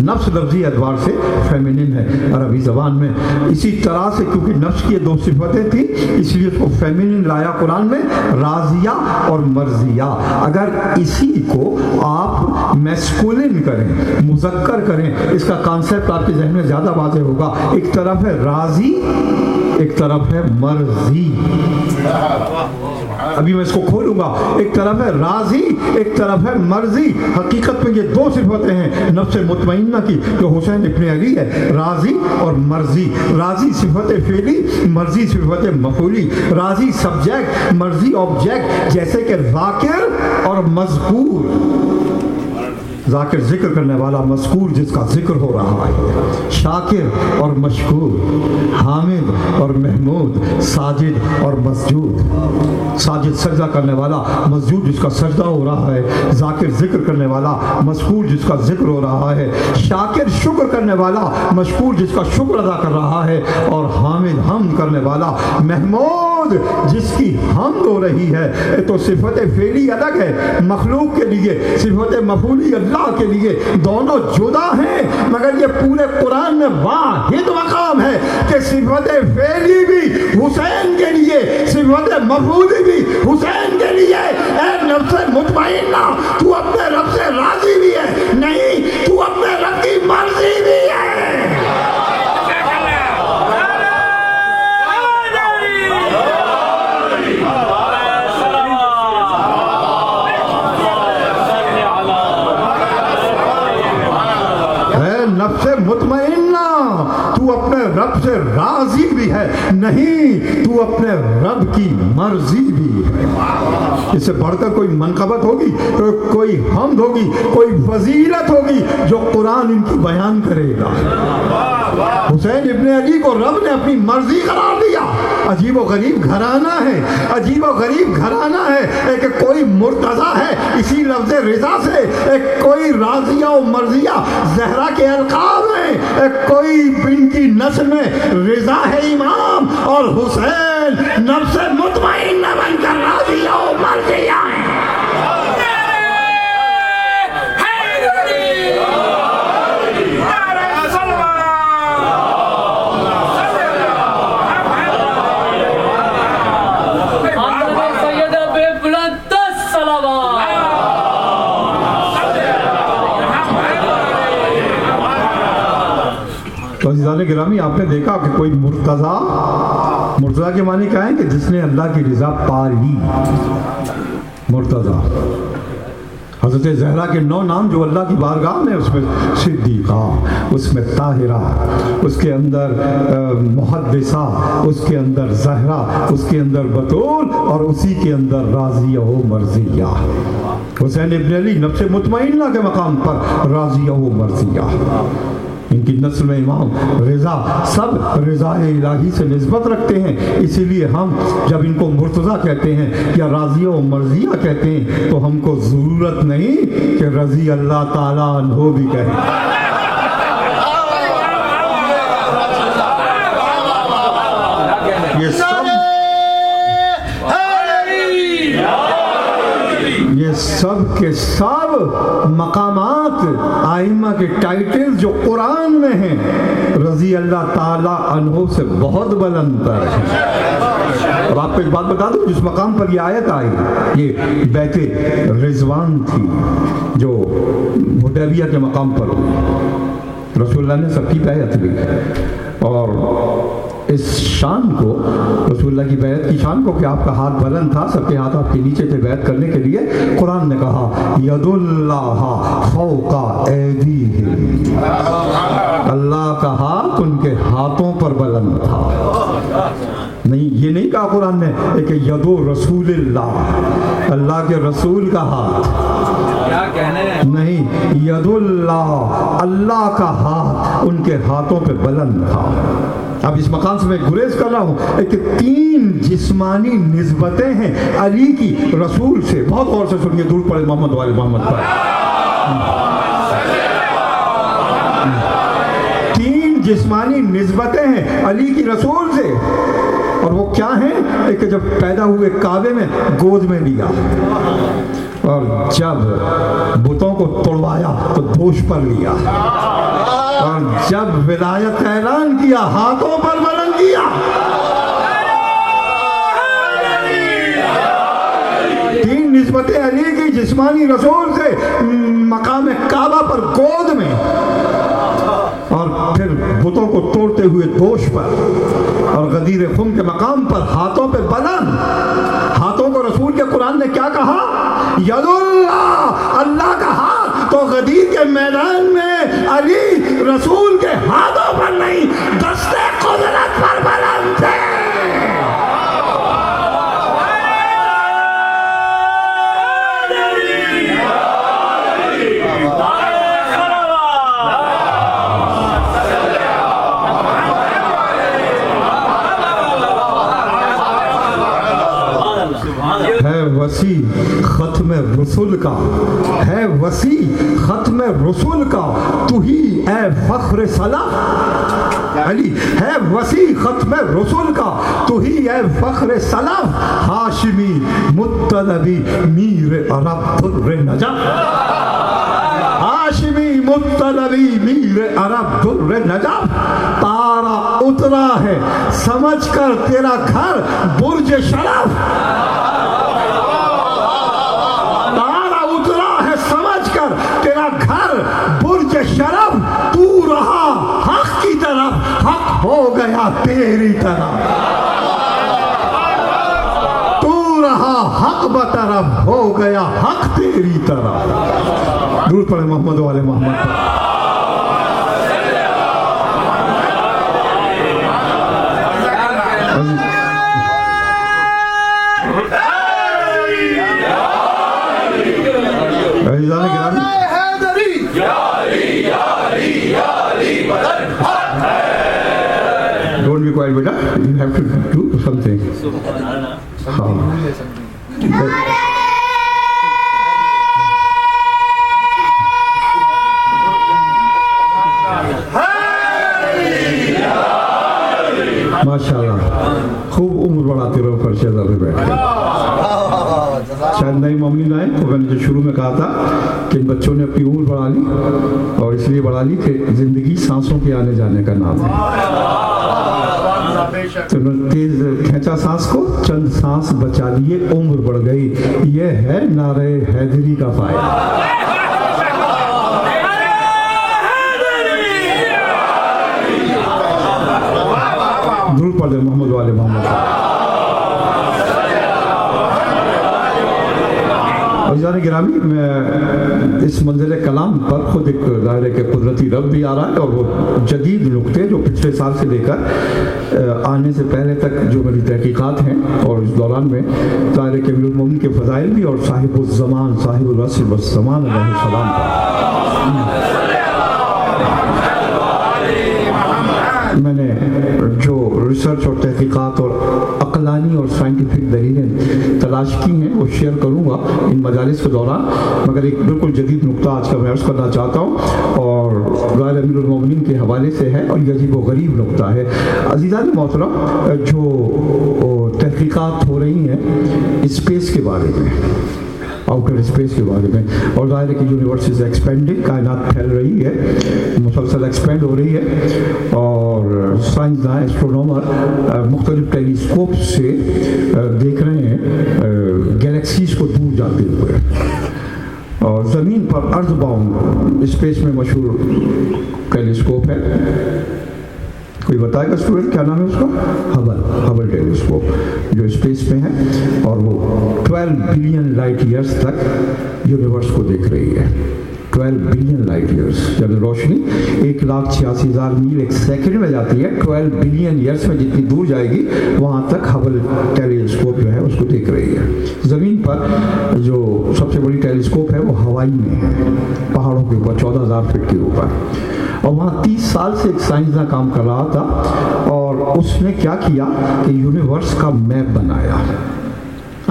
B: نفس لفظی اعتبار سے فیمینن ہے عربی زبان میں. اسی طرح سے کیونکہ نفس کی دو صفتیں تھیں اس لیے اس کو فیمینن لایا قرآن میں، راضیہ اور مرضیہ. اگر اسی کو آپ میسکولن کریں، مذکر کریں، اس کا کانسیپٹ آپ کے ذہن میں زیادہ واضح ہوگا. ایک طرف ہے راضی، ایک طرف ہے مرضی. ابھی میں اس کو کھولوں گا. ایک طرف ہے راضی, ایک طرف ہے مرضی. حقیقت میں یہ دو صفتیں ہیں نفس مطمئنہ کی جو حسین ابن علی ہے, راضی اور مرضی. راضی صفت فعلی, مرضی صفت مفعولی. راضی سبجیکٹ, مرضی آبجیکٹ. جیسے کہ ذاکر اور مذکور. ذاکر ذکر کرنے والا, مذکور جس کا ذکر ہو رہا ہے. شاکر اور مشکور, حامد اور محمود, ساجد اور مسجود. ساجد سجدہ کرنے والا, مسجود جس کا سجدہ ہو رہا ہے. ذاکر ذکر کرنے والا, مذکور جس کا ذکر ہو رہا ہے. شاکر شکر کرنے والا, مشکور جس کا شکر ادا کر رہا ہے. اور حامد حمد کرنے والا, محمود جس کی حمد ہو رہی ہے. تو صفت فعلی الگ ہے مخلوق کے لیے, صفت مفعولی اللہ کے لیے. دونوں جدا ہیں مگر یہ پورے قرآن میں واحد مقام ہے کہ صفت فعلی بھی حسین کے لیے, صفت مفعولی بھی حسین کے لیے. اے نفس مطمئنہ, تو اپنے رب سے راضی بھی ہے, نہیں تو اپنے رب کی مرضی بھی ہے. نفس مطمئنہ, تو اپنے رب سے راضی بھی ہے, نہیں تو اپنے رب کی مرضی بھی ہے. اس سے بڑھ کر کوئی منقبت ہوگی, کوئی حمد ہوگی, کوئی فضیلت ہوگی جو قرآن ان کی بیان کرے گا. حسین ابن علی کو رب نے اپنی مرضی قرار دیا. عجیب و غریب گھرانہ ہے, عجیب و غریب گھرانہ ہے. ایک کوئی مرتضیٰ ہے اسی لفظ رضا سے, ایک کوئی راضیہ و مرضیہ زہرا کے القاب ہیں, ایک کوئی ان کی نسل میں رضا ہے امام, اور حسین نفس مطمئنہ بن کر راضیہ و مرضیہ ہیں. تو عزیزان گرامی, آپ نے دیکھا کہ کوئی مرتضیٰ کے معنی کیا ہے کہ جس نے اللہ کی رضا پا لی. مرتضیٰ حضرت زہرا کے 9 نام جو اللہ کی بارگاہ میں, اس میں صدیقہ, اس میں طاہرہ, اس کے اندر محدثہ, اس کے اندر زہرا, اس کے اندر بطول, اور اسی کے اندر راضیہ و مرضیہ. حسین ابن علی نفس مطمئنہ کے مقام پر راضیہ و مرضیہ. ان کی نسل میں امام رضا, سب رضا الہی سے نسبت رکھتے ہیں. اسی لیے ہم جب ان کو مرتضیٰ کہتے ہیں یا راضیہ و مرضیہ کہتے ہیں تو ہم کو ضرورت نہیں کہ رضی اللہ تعالیٰ عنہ بھی کہیں. یہ سب کے سب مقامات آئمہ کے ٹائٹل جو قرآن میں ہیں رضی اللہ تعالیٰ عنہ سے بہت بلند تر ہیں. اور آپ کو ایک بات بتا دوں, جس مقام پر یہ آیت آئی یہ بیت رضوان تھی جو حدیبیہ کے مقام پر ہوئی. رسول اللہ نے سب کی بیعت لی, اور اس شان کو, رسول اللہ کی بیعت کی شان کو کہ آپ کا ہاتھ بلند تھا, سب کے ہاتھ آپ کے نیچے تھے بیعت کرنے کے لیے, قرآن نے کہا ید اللہ فوق ایدیہم, اللہ کا ہاتھ ان کے ہاتھوں پر بلند تھا. نہیں, یہ نہیں کہا قرآن نے کہ ید رسول اللہ, اللہ کے رسول کا ہاتھ,
C: کیا کہنے ہیں,
B: نہیں, ید اللہ, اللہ کا ہاتھ ان کے ہاتھوں پہ بلند تھا. اب اس مقام سے میں گریز کر رہا ہوں کہ 3 جسمانی نسبتیں ہیں علی کی رسول سے. بہت غور سے سنیے, دور پڑے محمد والے محمد پر. 3 جسمانی نسبتیں ہیں علی کی رسول سے, اور وہ کیا ہیں کہ جب پیدا ہوئے کعبے میں گود میں لیا, اور جب بتوں کو توڑوایا تو دوش پر لیا, اور جب ولایت کا اعلان کیا ہاتھوں پر بلند کیا. 3 نسبتیں علی کی جسمانی رسول سے, مقام کعبہ پر گود میں, اور پھر بتوں کو توڑتے ہوئے دوش پر, اور غدیر خم کے مقام پر ہاتھوں پہ بلند. ہاتھوں کو رسول کیا کہا؟ یداللہ، اللہ کا ہاتھ تو غدیر کے میدان میں علی رسول کے ہاتھوں پر نہیں، دستے قدرت پر بلند تھے۔ ہے وسیع ختم رسول کا، ہے وسیع ختم رسول کا، تو ہی اے فخر سلف علی، ہے وسیع ختم رسول کا، تو ہی اے فخر سلف، ہاشمی مطلبی میر عرب در نجف، ہاشمی مطلبی میر عرب در نجف، تارا اترا ہے سمجھ کر تیرا گھر برج شرف، تارا اترا ہے سمجھ کر تیرا گھر برج شرف، تو رہا حق کی طرف، حق ہو گیا تیری طرف، تو رہا حق بطرف، ہو گیا حق تیری طرف۔ درود پڑھیں محمد والے محمد پر۔ Don't be quiet, beta. You have to do something. ماشاءاللہ خوب عمر بڑھاتے رہو فرشیدہ پہ بیٹھ کے۔ شاید نئی مومنین آئے تو میں نے جو شروع میں کہا تھا کہ ان بچوں نے اپنی عمر بڑھا لی، اور اس لیے بڑھا لی کہ زندگی سانسوں کے آنے جانے کا نام ہے۔ تو انہوں نے تیز کھینچا سانس کو، چند سانس بچا لیے، عمر بڑھ گئی، یہ ہے نعرہ حیدری کا فائدہ۔ درود پڑھ دیں محمد والے محمد۔ عزیزان گرامی، میں اس منزل کلام پر خود ایک ظاہر ہے کہ قدرتی رب بھی آ رہا ہے، اور وہ جدید نقطے جو پچھلے سال سے لے کر آنے سے پہلے تک جو میری تحقیقات ہیں، اور اس دوران میں ظاہر ہے کہ امیر المومنین کے فضائل بھی، اور صاحب الزمان صاحب العصر والزمان علیہ السلام پر میں نے جو ریسرچ اور تحقیقات اور عقلانی اور سائنٹیفک دلیلیں تلاش کی ہیں وہ شیئر کروں گا ان مجالس کے دوران، مگر ایک بالکل جدید نقطہ آج کا میں عرض کرنا چاہتا ہوں، اور غیر امیر المومنین کے حوالے سے ہے، اور یہ عجیب و غریب نقطہ ہے۔ عزیزان محترم، جو تحقیقات ہو رہی ہیں اسپیس کے بارے میں، آؤٹر اسپیس کے بارے میں، اور ظاہر ہے کہ یونیورس از ایکسپینڈنگ، کائنات پھیل رہی ہے، مسلسل ایکسپینڈ ہو رہی ہے، اور سائنسداں ایسٹرونومر مختلف ٹیلیسکوپ سے دیکھ رہے ہیں گیلیکسیز کو دور جاتے ہوئے، اور زمین پر ارتھ باؤنڈ اسپیس میں مشہور ٹیلیسکوپ ہے، کوئی بتائے گا اسٹوڈنٹ کیا نام ہے اس کا؟ ہبل ٹیلیسکوپ، جو اسپیس میں ہے، اور وہ 12 بلین لائٹ ایئرس تک یونیورس کو دیکھ رہی ہے۔ 12 بلین لائٹ ایئرس، یعنی روشنی 1,86,000 میل ایک سیکنڈ میں جاتی ہے، 12 بلین ایئرس میں جتنی دور جائے گی وہاں تک ہبل ٹیلیسکوپ جو ہے اس کو دیکھ رہی ہے۔ زمین پر جو سب سے بڑی ٹیلیسکوپ ہے وہ ہوائی میں ہے، پہاڑوں کے اوپر 14,000 فٹ کے اوپر، اور وہاں 30 سال سے ایک سائنسداں کام کر رہا تھا، اور اس نے کیا کیا کہ یونیورس کا میپ بنایا۔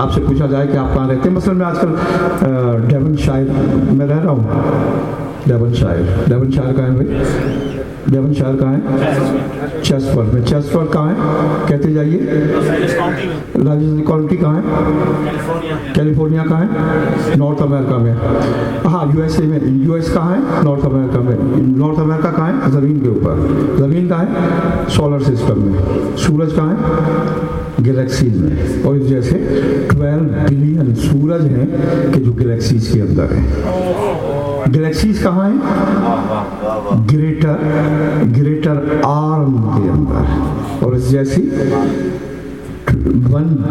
B: آپ سے پوچھا جائے کہ آپ کہاں رہتے ہیں، مثلا میں آج کل ڈیون شائر میں رہ رہا ہوں، ڈیون شائر کہاں ہے بھائی؟ ڈیون شائر کہاں ہے؟ چیسفورڈ میں۔ چیسفورڈ کہاں ہے؟ کہتے جائیے۔ راجستھان کاؤنٹی کہاں ہے؟ کیلیفورنیا کہاں ہے؟ نارتھ امریکہ میں۔ ہاں یو ایس اے میں۔ یو ایس کہاں ہے؟ نارتھ امریکہ میں۔ نارتھ امریکہ کہاں ہے؟ زمین کے اوپر۔ زمین کہاں ہے؟ سولر سسٹم میں۔ سورج کہاں ہے؟ گلیکسیز میں، اور اس جیسے 12 بلین سورج ہیں کہ جو گلیکسیز کے اندر ہیں۔ گلیکسیز کہاں ہیں؟ گریٹر آرم کے اندر، اور اس جیسی
A: 1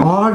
B: 8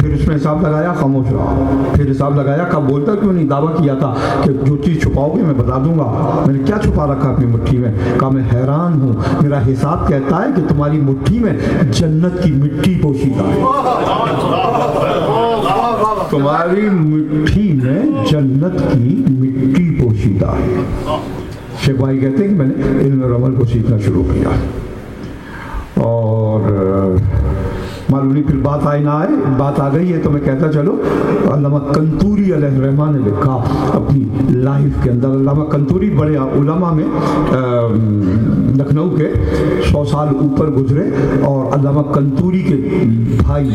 A: پھر اس میں حساب لگایا، خاموش رہا، پھر حساب لگایا، کب بولتا کیوں نہیں، دعویٰ کیا تھا کہ جو چیز چھپاؤ گے میں بتا دوں گا، میں نے کیا چھپا رکھا اپنی مٹھی میں، کہا میں حیران ہوں، میرا حساب کہتا ہے کہ تمہاری مٹھی میں جنت کی مٹی پوشیدہ ہے، تمہاری مٹھی میں جنت کی مٹی پوشیدہ ہے۔ شیخ بھائی کہتے ہیں کہ میں نے علم اور عمل کو سیکھنا شروع کیا، اور معلوم نہیں پھر بات آئی نہ آئے، بات آ گئی ہے تو میں کہتا چلو، علامہ کنتوری علیہ الرحمٰن نے لکھا اپنی لائف کے اندر، علامہ کنتوری بڑے علماء میں لکھنؤ کے 100 سال اوپر گزرے، اور علامہ کنتوری کے بھائی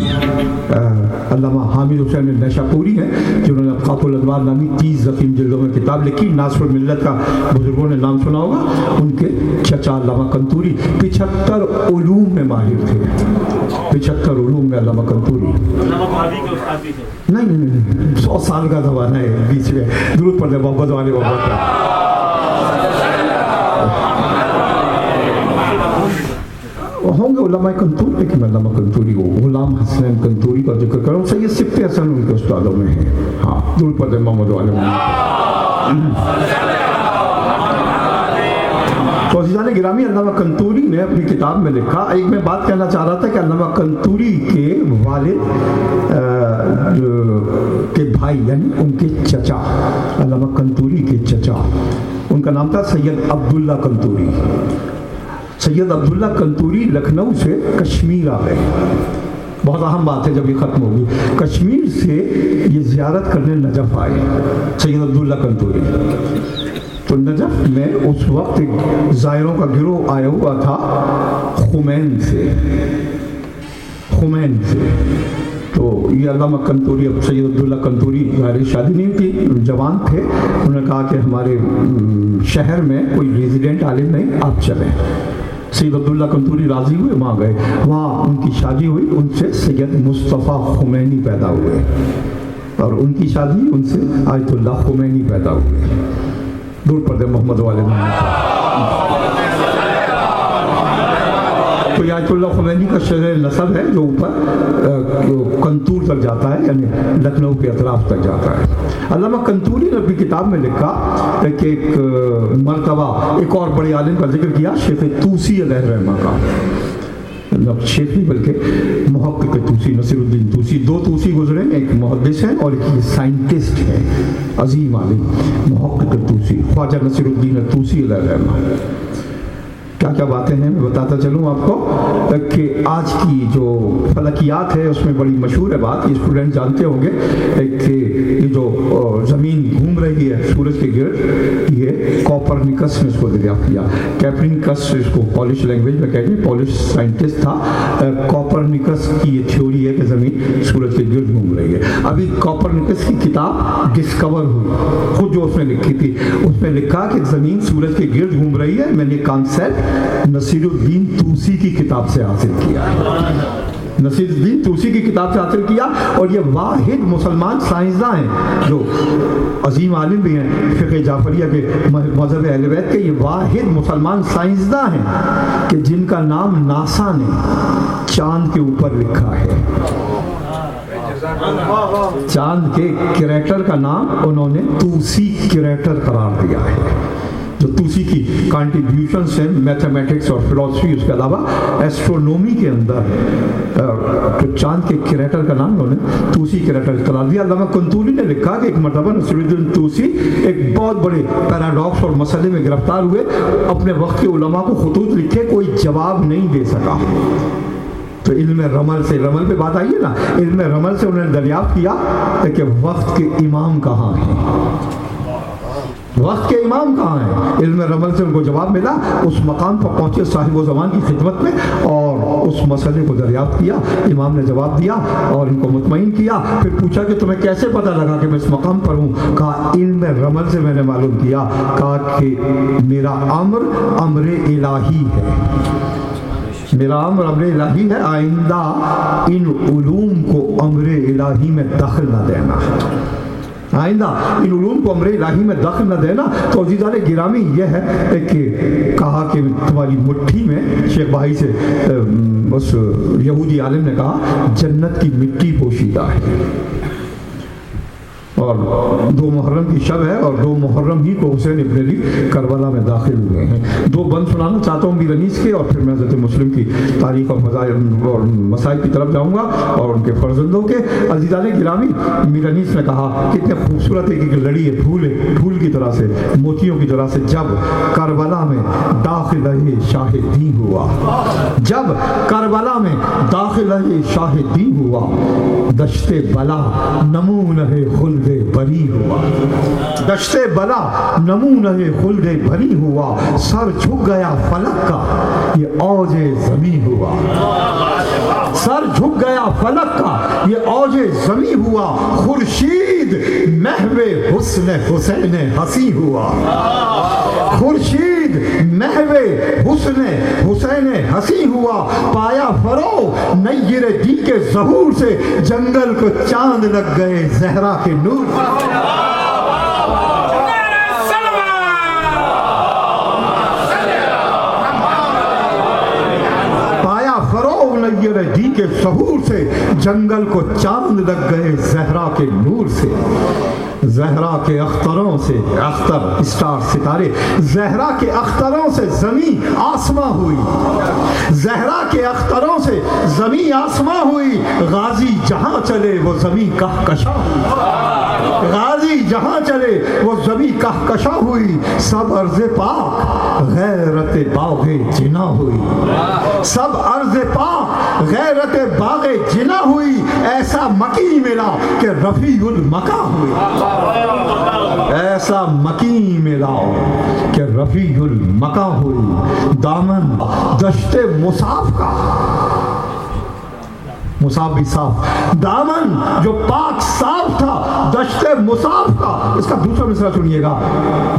A: علامہ حامد حسین نیشاپوری ہیں جنہوں نے ابقاۃ الانوار نامی 30 ضخیم جلدوں میں کتاب لکھی، ناصر الملت کا بزرگوں نے نام سنا ہوگا، ان کے چچا علامہ کنتوری 75 علوم میں ماہر تھے، 75 علوم میں علامہ کنتوری، نہیں 100 سال کا زمانہ ہے بیچ میں، درود پڑھتے محبت والے محبت کا۔ ہوں گے علماء کنتوری، لیکن میں علامہ کنتوری کو، غلام حسین کنتوری کا ذکر کر رہا ہوں، سید سبط حسن ان کے استادوں میں ہیں، ہاں درود پڑھتے محمد والے تو عزیزان گرامی، علامہ کنتوری نے اپنی کتاب میں لکھا، ایک میں بات کہنا چاہ رہا تھا کہ علامہ کنتوری کے والد کے بھائی یعنی ان کے چچا، علامہ کنتوری کے چچا، ان کا نام تھا سید عبداللہ کنتوری۔ سید عبداللہ کنتوری لکھنؤ سے کشمیر آ گئے، بہت اہم بات ہے جب یہ ختم ہوگی، کشمیر سے یہ زیارت کرنے نجف آئے سید عبداللہ کنتوری۔ تو نجف میں اس وقت زائروں کا گروہ آیا ہوا تھا خمین سے، تو یہ علامہ کنتوری، اب سید عبداللہ کنتوری ظاہر شادی نہیں تھی، جوان تھے، انہوں نے کہا کہ ہمارے شہر میں کوئی ریزیڈنٹ عالم نہیں، آپ چلیں۔ سید عبداللہ کنتوری راضی ہوئے، وہاں گئے، وہاں ان کی شادی ہوئی، ان سے سید مصطفیٰ خمینی پیدا ہوئے، اور ان کی شادی ان سے آیت اللہ خمینی پیدا ہوئے، دور پردے محمد والے تو یہ آیت اللہ خمینی کا شرح نسب ہے جو اوپر کنتور تک جاتا ہے، یعنی لکھنؤ کے اطراف تک جاتا ہے۔ علامہ کنتوری نے اپنی کتاب میں لکھا کہ ایک مرتبہ ایک اور بڑے عالم کا ذکر کیا، شیخ طوسی علیہ الرحمہ کا، شیخ نہیں بلکہ محقق طوسی، نصیر الدین طوسی، 2 طوسی گزرے، ایک محدث ہیں اور ایک سائنٹسٹ ہے، عظیم عالم محقق طوسی، خواجہ نصیر الدین طوسی علیہ الرحمہ۔ کیا کیا باتیں ہیں میں بتاتا چلوں آپ کو، کہ آج کی جو فلکیات ہے اس میں بڑی مشہور ہے بات، یہ اسٹوڈنٹ جانتے ہوں گے کہ یہ جو زمین گھوم رہی ہے سورج کے گرد، یہ کوپرنیکس نے اس کو دریافت کیا، کیپرنیکس اس کو پولش لینگویج میں کہتے ہیں، پولش سائنٹسٹ تھا، کوپرنیکس کی یہ تھیوری ہے کہ زمین سورج کے گرد گھوم رہی ہے۔ ابھی کوپرنیکس کی کتاب ڈسکور ہوئی، خود جو اس نے لکھی تھی، اس میں لکھا کہ زمین سورج کے گرد گھوم رہی ہے، میں نے کانسیپٹ نصیر الدین طوسی کی کتاب سے حاصل کیا، نصیر الدین طوسی کی کتاب سے حاصل کیا، اور یہ واحد مسلمان سائنسداں ہیں جو عظیم عالم بھی ہیں، فقہ جعفریہ کے مذہب اہل بیت کے، یہ واحد مسلمان سائنسداں ہیں کہ جن کا نام ناسا نے چاند کے اوپر لکھا ہے، چاند کے کریکٹر کا نام انہوں نے طوسی کریکٹر قرار دیا ہے، جو طوسی کی کانٹریبیوشنس ہیں میتھمیٹکس اور فلسفی، اس کے علاوہ ایسٹرونومی کے اندر تو چاند کے کریکٹر کا نام انہوں نے طوسی کریکٹر قرار دیا۔ علامہ کنتوری نے لکھا کہ ایک مرتبہ نصیر الدین طوسی ایک بہت بڑے پیراڈاکس اور مسئلے میں گرفتار ہوئے، اپنے وقت کے علماء کو خطوط لکھے، کوئی جواب نہیں دے سکا، تو علم رمل سے، رمل پہ بات آئیے نا، علم رمل سے انہوں نے دریافت کیا کہ وقت کے امام کہاں ہیں، وقت کے امام کہاں ہیں، علم رمل سے ان کو جواب ملا، اس مقام پر پہنچے صاحب و زمان کی خدمت میں اور اس مسئلے کو دریافت کیا، امام نے جواب دیا اور ان کو مطمئن کیا، پھر پوچھا کہ تمہیں کیسے پتہ لگا کہ میں اس مقام پر ہوں، کہا علم رمل سے میں نے معلوم کیا، کہا کہ میرا امر الہی ہے، میرا امر الہی ہے، آئندہ ان علوم کو امر الہی میں دخل نہ دینا،
B: آئندہ ان علوم کو امر الہی میں دخل نہ دینا. تو عزیزان گرامی یہ ہے کہ کہا کہ تمہاری مٹھی میں, شیخ بھائی سے اس یہودی عالم نے کہا, جنت کی مٹی پوشیدہ ہے, اور 2 محرم کی شب ہے, اور 2 محرم ہی کو حسین ابن علی کربلا میں داخل ہوئے ہیں. 2 بند سنانا چاہتا ہوں میرانیس کے, اور پھر میں حضرت مسلم کی تاریخ اور فضائل اور مسائل کی طرف جاؤں گا اور ان کے فرزندوں کے. عزیزان گرامی, میرانیس نے کہا کتنے خوبصورت ایک لڑی ہے پھول کی طرح سے, موتیوں کی طرح سے, جب کربلا میں داخلہ شاہ دین ہوا, جب کربلا میں داخلہ شاہ دین ہوا, دشت بلا نمونہ خلد بری ہوا, دشت بلا نمونہ خلد بری ہوا, سر جھک گیا فلک کا یہ اوج زمین ہوا, سر جھک گیا فلک کا یہ اوج زمین ہوا, خورشید محو حسن حسین ہنسی ہوا, خورشید محو حسن حسین ہنسی ہوا, پایا فرو نیر دی کے ظہور سے, جنگل کو چاند لگ گئے زہرا کے نور. پایا فرو نیر دی کے ظہور سے, جنگل کو چاند لگ گئے زہرا کے نور سے. زہرا کے اختروں سے, اختر اسٹار ستارے, زہرا کے اختروں سے زمین آسماں ہوئی, زہرا کے اختروں سے زمین آسماں ہوئی, غازی جہاں چلے وہ زمین کہکشاں ہوئی, غازی جہاں چلے وہ زمین کہکشاں ہوئی, سب عرض پاک غیرت باغ جنا ہوئی, سب عرض پاک غیرت باغ جنا ہوئی, ایسا مکی ملا کہ رفیع المقا ہوئی, ایسا مکی ملا کہ رفیع المقا ہوئی. دامن دشت مصاف کا, مصاف بھی صاف, دامن جو پاک صاف تھا دشت مصاف کا. اس کا دوسرا مصرع سنیے گا,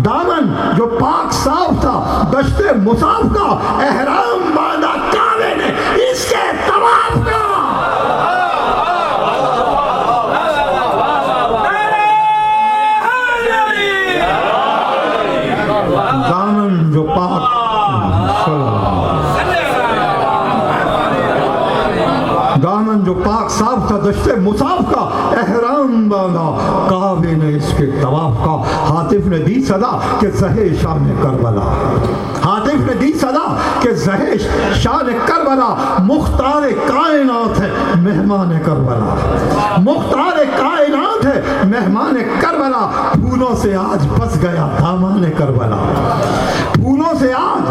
B: دامن جو پاک صاف تھا دشت مصاف کا, احرام باندھا کعبے نے اس کے طواف کا. دامن جو پاک دامن جو پاک صاف تھا دشت مصاف کا, احرام باندھا کعبے نے اس کے طواف کا. حاطف نے دی صدا کہ زہے شان کربلا, حاطف نے دی صدا کہ زہے شان کربلا, مختار کائنات ہے مہمان کربلا, مختار کائنات ہے مہمان کربلا. پھولوں سے آج بس گیا دامان کربلا, پھولوں سے آج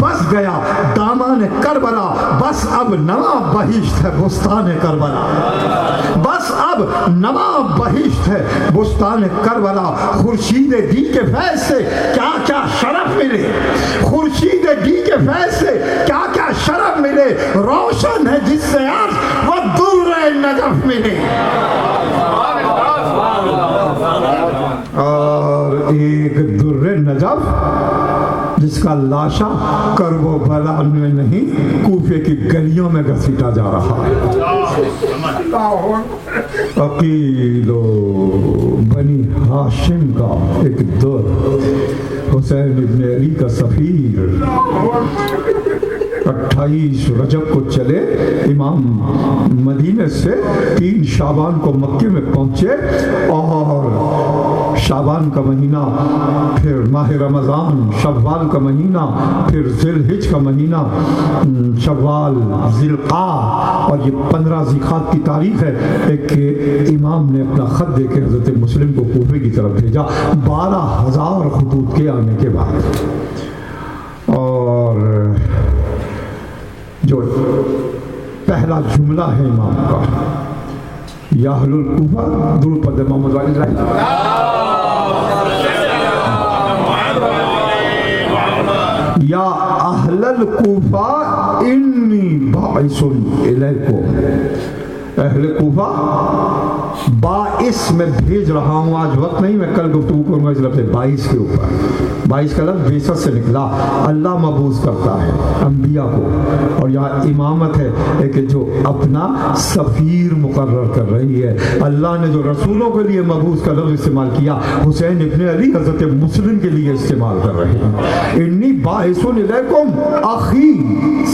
B: بس گیا دامان کربلا, بس اب نوا بہشت ہے بستان کربلا, بس اب نوا بہشت ہے بستان کربلا. خورشید دی کے فیض سے کیا کیا شرف ملے, خورشید دی کے فیض سے کیا کیا شرف ملے, روشن ہے جس سے عرش وہ در نجف ملے. اور ایک در نجف جس کا لاشا کرب و بلا میں نہیں کوفے کی گلیوں میں گھسیٹا جا رہا ہے. عقیل و بنی ہاشم کا ایک در, حسین ابن علی کا سفیر. 28 رجب کو چلے امام, مدینے سے 3 شعبان کو مکے میں پہنچے, اور شعبان کا مہینہ, پھر ماہ رمضان, شوال کا مہینہ, پھر ذی الحج کا مہینہ, شوال, ذی القعدہ, اور یہ 15 ذی القعدہ کی تاریخ ہے. ایک امام نے اپنا خط دے کے حضرت مسلم کو کوفے کی طرف بھیجا 12,000 خطوط کے آنے کے بعد. اور جو پہلا جملہ ہے امام کا, یا اہل الکوفہ, درود پڑھتے محمد والی رائے, یا اہل الکوفہ انی باعث الیکم, اہل کوفہ باعث میں بھیج رہا ہوں. آج وقت نہیں, میں کل گفتگو کروں گا اس لفظ 22 کے اوپر. 22 کا لفظ بیست سے نکلا. اللہ مبعوث کرتا ہے انبیاء کو, اور یہاں امامت ہے کہ جو اپنا سفیر مقرر کر رہی ہے. اللہ نے جو رسولوں کے لیے مبعوث کا لفظ استعمال کیا, حسین ابن علی حضرت مسلم کے لیے استعمال کر رہے ہیں. انی باعث الیکم اخی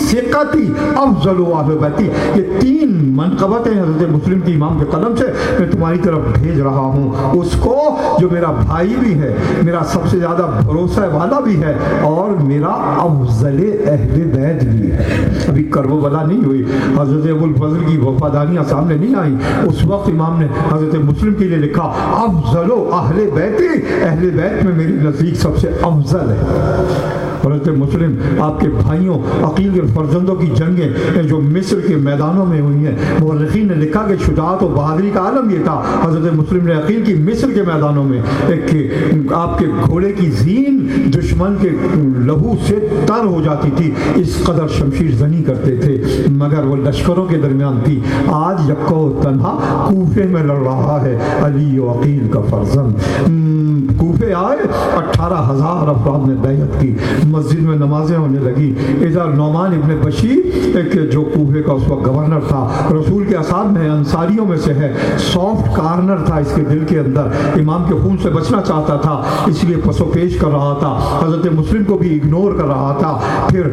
B: ثقتی افضل اہل بیتی. یہ 3 منقبتیں حضرت مسلم کی امام کے قدم سے میں تمہاری طرف بھیج رہا ہوں, اس کو جو میرا بھائی بھی ہے, میرا سب سے زیادہ بھروسہ والا بھی ہے, اور میرا افضل اہل بیت بھی ہے. ابھی کربلا نہیں ہوئی, حضرت ابو الفضل کی وفاداریاں سامنے نہیں آئیں, اس وقت امام نے حضرت مسلم کے لیے لکھا افضل اہل بیتی, اہل بیت میں میری نزدیک سب سے افضل ہے. حضرت مسلم آپ کے بھائیوں عقیل کے فرزندوں کی جنگیں جو مصر کے میدانوں میں ہوئی ہیں, مورخین نے لکھا کہ شجاعت و بہادری کا عالم یہ تھا. حضرت مسلم نے عقیل کی مصر کے میدانوں میں کہ آپ کے گھوڑے کی زین دشمن کے لہو سے تر ہو جاتی تھی, اس قدر شمشیر زنی کرتے تھے, مگر وہ لشکروں کے درمیان تھی. آج یکو تنہا کوفے میں لڑ رہا ہے علی و عقیل کا فرزند. کوفے آئے, 18,000 افراد نے بیعت کی, مسجد میں نمازیں ہونے لگی. ادھر نعمان ابن بشیر جو کوفے کا اس وقت گورنر تھا, رسول کے اصحاب میں انصاریوں میں سے ہے, سافٹ کارنر تھا اس کے دل کے اندر, امام کے خون سے بچنا چاہتا تھا, اس لیے پس و پیش کر رہا تھا, حضرت مسلم کو بھی اگنور کر رہا تھا. پھر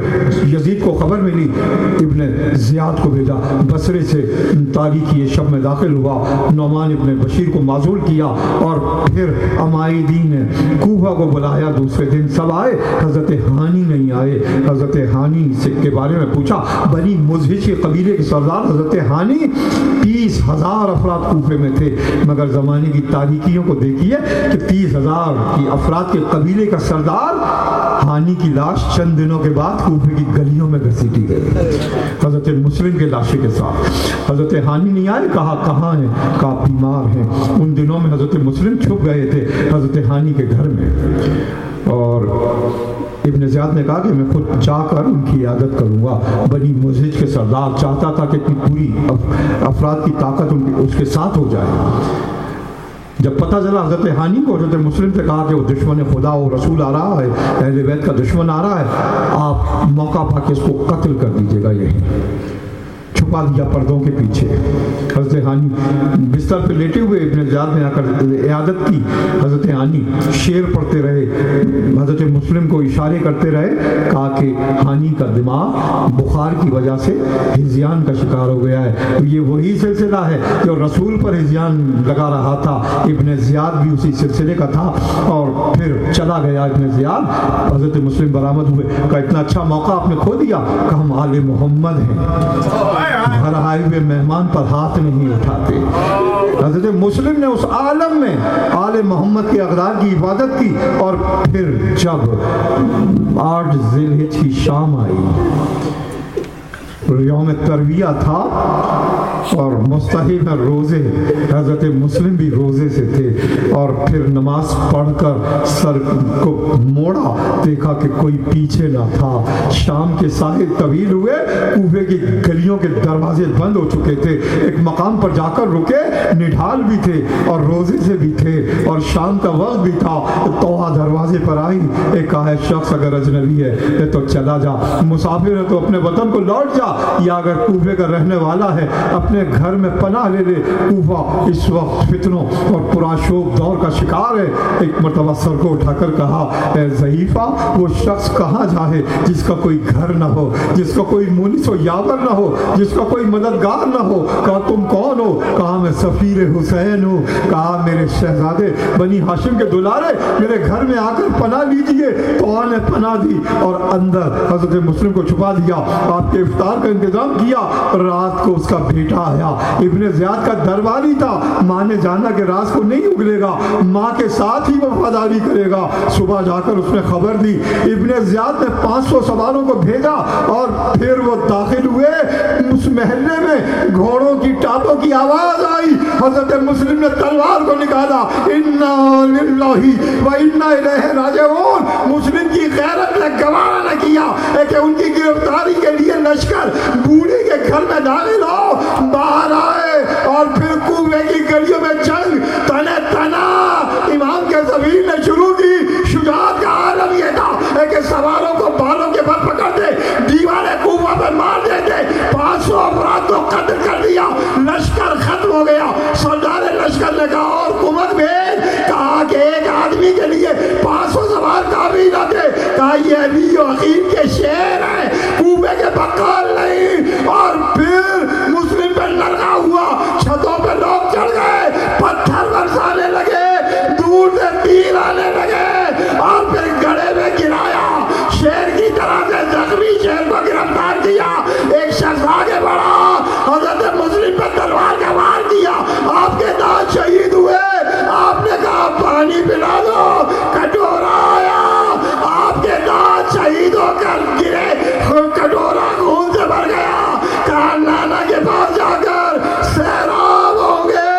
B: یزید کو خبر ملی, ابن زیاد کو بھیجا, بصرے سے تاریخی شب میں داخل ہوا, نعمان ابن بشیر کو معزول کیا, اور پھر امائدین نے کوفہ کو بلایا. دوسرے دن سب آئے, حضرت ہانی نہیں آئے. حضرت ہانی کے بارے میں پوچھا, بنی مزہج کے قبیلے کے سردار حضرت ہانی 30,000 افراد کوفے میں تھے, مگر زمانے کی تاریخیوں کو دیکھیے کہ 30,000 کی افراد کے قبیلے کا سردار ہانی کی لاش چند دنوں کے بعد کوفے کی گلیوں میں گھسیٹی گئی حضرت مسلم کے لاشے کے ساتھ. حضرت ہانی نہیں آئے, کہا کہاں ہیں, کہا بیمار ہیں. ان دنوں میں حضرت مسلم چھپ گئے تھے حضرت ہانی کے گھر میں, اور ابن زیاد نے کہا کہ میں خود جا کر ان کی عیادت کروں گا. بنی مزہج کے سردار چاہتا تھا کہ اتنی پوری افراد کی طاقت اس کے ساتھ ہو جائے. جب پتہ چلا حضرت ہانی کو, حضرت مسلم سے کہا کہ وہ دشمن خدا و رسول آ رہا ہے, اہل بیت کا دشمن آ رہا ہے, آپ موقع پا کے اس کو قتل کر دیجیے گا. یہی چھپا دیا پردوں کے پیچھے. حضرت ہانی بستر پہ لیٹے ہوئے, ابن زیاد نے آ کر عیادت کی. حضرت ہانی شعر پڑھتے رہے, حضرت مسلم کو اشارے کرتے رہے, کہا کہ ہانی کا دماغ بخار کی وجہ سے ہذیان کا شکار ہو گیا ہے. یہ وہی سلسلہ ہے جو رسول پر ہذیان لگا رہا تھا. ابن زیاد بھی اسی سلسلے کا تھا, اور پھر چلا گیا ابن زیاد. حضرت مسلم برآمد ہوئے, کہا اتنا اچھا موقع آپ نے کھو دیا, کہ ہم آل محمد ہیں, گھر آئے ہوئے مہمان پر ہاتھ نہیں اٹھاتے. حضرت مسلم نے اس عالم میں آل محمد کے اقدار کی حفاظت کی. اور پھر جب 8 ذی الحجہ کی شام آئی, یوم ترویہ تھا, اور مستحب میں روزے, حضرت مسلم بھی روزے سے تھے, اور پھر نماز پڑھ کر سر کو موڑا, دیکھا کہ کوئی پیچھے نہ تھا. شام کے سائے طویل ہوئے, کوفے کی گلیوں کے دروازے بند ہو چکے تھے. ایک مقام پر جا کر رکے, نڈھال بھی تھے اور روزے سے بھی تھے, اور شام کا وقت بھی تھا. توحہ دروازے پر آئی, ایک آئے شخص اگر اجنبی ہے تو چلا جا, مسافر ہے تو اپنے وطن کو لوٹ جا, یا اگر کوفے کا رہنے والا ہے اپنے گھر میں پناہ لے لے. کوفہ اس وقت فتنوں اور پراشوب دور کا شکار ہے. ایک مرتبہ سر کو اٹھا کر کہا, اے ضعیفہ, وہ شخص کہاں جائے جس کا کوئی گھر نہ ہو, جس کا کوئی مونس و یاور نہ ہو, جس کا کوئی مددگار نہ ہو. کہا تم کون ہو؟ کہا میں سفیر حسین ہوں. کہا میرے شہزادے بنی ہاشم کے دلارے, میرے گھر میں آ کر پناہ لیجیے. تو آن نے پناہ دی, اور اندر حضرت مسلم کو چھپا دیا. آپ کے افطار کا انتظام کیا. رات کو اس کا بیٹا آیا, ابن زیاد کا درباری تھا. ماں نے جانا کہ رات کو نہیں اگلے گا, ماں کے ساتھ ہی وفاداری کرے گا. صبح جا کر اس نے خبر دی. ابن زیاد نے 500 سواروں کو بھیجا, اور پھر وہ داخل ہوئے. اس محلے میں گھوڑوں کی ٹاپوں کی آواز آئی. حضرت مسلم نے تلوار کو نکالا, انا للہ و انا الیہ راجعون. مسلم کی غیرت نے گوارا نہ کیا کہ ان کی گرفتاری کے لیے لشکر بوڑھی کے گھر میں داخل ہو. باہر آئے, اور پھر کوفے کی گلیوں میں جنگ تنے تنا امام کے زمین نے شروع کی. شجاعت کا عالم یہ تھا کہ سواروں کو بالوں کے بل پکڑتے دیواریں کوفہ پہ مار دیتے. 500 افراد کو قتل کر دیا. لشکر ختم ہو گیا. سردار لشکر نے کہا اور کمک بھیج. کہا کہ ایک آدمی کے لیے 500 سوار کافی نہ تھے. کہا یہ ابھی عقیل کے شعر ہیں, کوفے کے بقال نہیں. اور پھر مسلم پہ لڑکا ہوا. چھتوں پہ لوگ چڑھ گئے, پتھر برسانے لگے, دور سے تیر آنے لگے, اور پھر گڑھے میں گرایا. شیر کی طرح سے زخمی شیر کو گرفتار کیا. ایک شخص آگے بڑھا, حضرت مسلم پہ تلوار کا وار کیا. آپ کے دانت شہید ہوئے. آپ نے کہا پانی پلا دو. کٹورا آیا, آپ کے دانت شہید ہو کر گرے. کٹورا خون سے بھر گیا. کہا نانا کے پاس جا کر سیراب ہوں گے.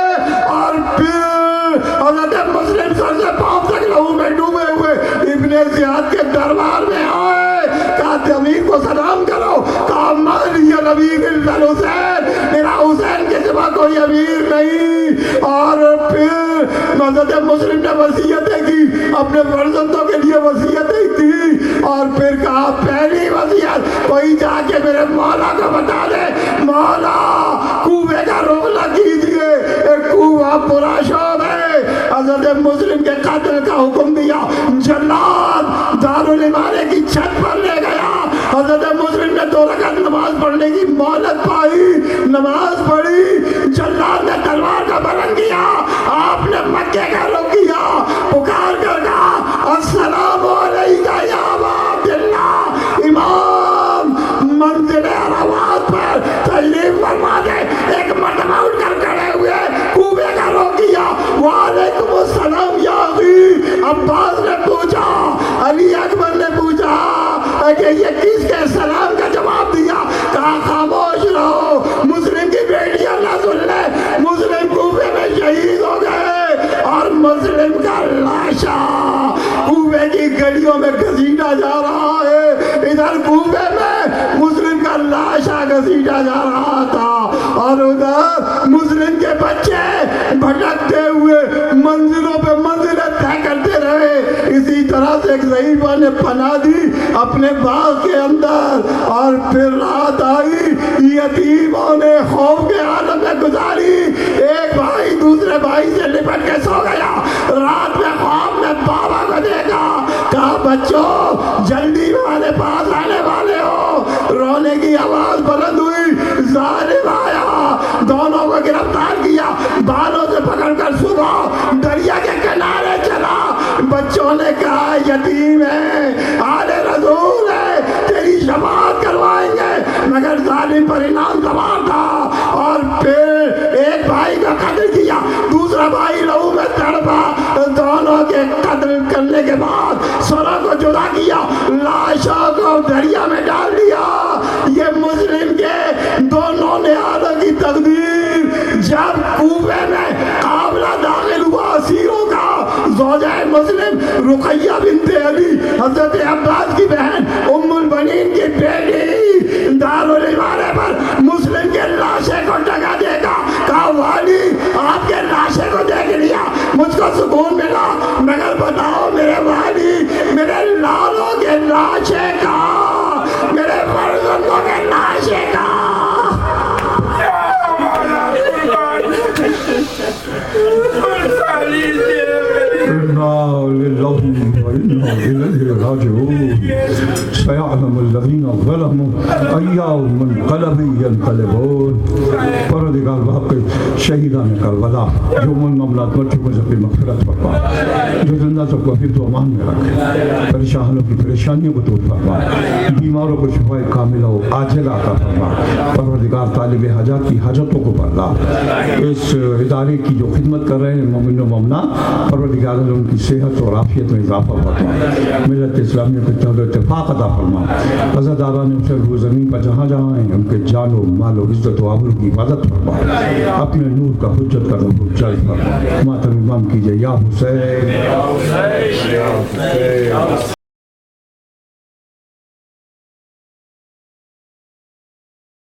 B: اور پھر حضرت مسلم سر سے پاؤں تک لہو میں ڈوبے ہوئے ابن زیاد کے دربار میں آئے. کہا امیر کو سلام کرو. کہا مالی الامیر الا الحسین, میرا حسین کے سوا کوئی امیر نہیں. اور پھر حضرت مسلم نے وصیتیں کی, اپنے فرزندوں کے لیے وصیتیں کی. اور پھر کہا پہلی وصیت کوئی جا کے میرے مولا کو بتا دے, مولا کوفے کا روغلہ کیجیے, ایک کوفہ پرآشوب ہے. حضرت مسلم کے قتل کا حکم دیا. جلاد دارالعمارے کی چھت پر لے گیا. حضرت مسلم نے 2 رکعت نماز پڑھنے کی مہلت پائی. نماز پڑھی. جلاد نے تلوار کا بلند کیا. آپ نے مکے کا رخ کیا. پکار کر کہا السلام علیکہ یا ابا عبداللہ. امام منزل عرفات پر تشریف فرما دے. ایک مرتبہ اٹھ کر کھڑے ہوئے, کوفے کا رخ کیا. وعلیکم السلام یا اخی. عباس نے پوچھا, علی اکبر نے پوچھا کہ یہ کس کے سلام کا جواب دیا. کہا خاموش رہو, مسلم کی بیٹیاں نہ سن لے. مسلم کوفے میں شہید ہو گئے, اور مسلم کا لاشا کوفے کی گلیوں میں گھسیٹا جا رہا ہے. ادھر کوفے میں مسلم کا لاشا گھسیٹا جا رہا تھا, اور ادھر مسلم کے بچے بھٹکتے ہوئے منزلوں پہ منزلیں طے کرتے رہے. اسی طرح سے ایک ضعیفہ نے پناہ دی اپنے باغ کے اندر. اور پھر رات آئی, یتیموں نے خوف کے عالم میں گزاری. ایک بھائی دوسرے بھائی سے لپٹ کے سو گیا. رات میں خواب میں بابا کو دیکھا. کہا بچوں جلدی ہمارے پاس آنے والے ہو. رونے کی آواز بلند ہوئی. ظالم آیا, دونوں کو گرفتار کیا, بالوں سے پکڑ کر صبح دریا کے کنارے چلا. بچوں نے کہا یتیم ہے, آل رسول ہے, تیری شفاعت کروائیں گے. مگر ظالم پر انعام سوار تھا. اور پھر ایک بھائی کا قتل کیا, دوسرا بھائی لہو میں تڑپا. دونوں کے قتل کرنے کے بعد سروں کو جدا کیا, لاشوں کو دریا میں ڈال دیا. یہ مسلم کے دونوں نہادوں کی تقدیر. جب کوفے میں قافلہ داخل ہوا اسیروں کا, زوجہ مسلم رقیہ بنت علی, حضرت عباس کی بہن, ام البنین کی بیٹی, دارالعمارے پر مسلم کے لاشے کو ٹکا دے گا. کہا والی آپ کے لاشے کو دیکھ لیا, مجھ کو سکون ملا. مگر بتاؤ میرے والی, میرے لالوں کے لاشے کا, میرے فرزندوں کے لاشے کا.
A: سيعلم الذين ظلموا أي منقلب ينقلبون. پروردگار واقع شہیدان کربلا جو من معاملات میں چکے سب کی مغفرت فرما, جو زندہ سب کو حفظ و امان میں رکھے, پریشانوں کی پریشانیوں کو دور فرما, بیماروں کو شفا کاملہ و عاجلہ عطا فرما. پروردگار طالب حاجات کی حاجتوں کو بھرلا. اس ادارے کی جو خدمت کر رہے ہیں مومن و مومنات, پروردگار ان کی صحت اور عافیت میں اضافہ فرما. ملت اسلامیہ کو اتحاد و اتفاق عطا فرما. عزاداران روح زمین پر جہاں جہاں ہیں ان کے جان و مال و عزت و آبرو کی حفاظت فرما. اپنے نور کا حجت کا نور جاری فرما. ماتم امام کیجئے یا حسین.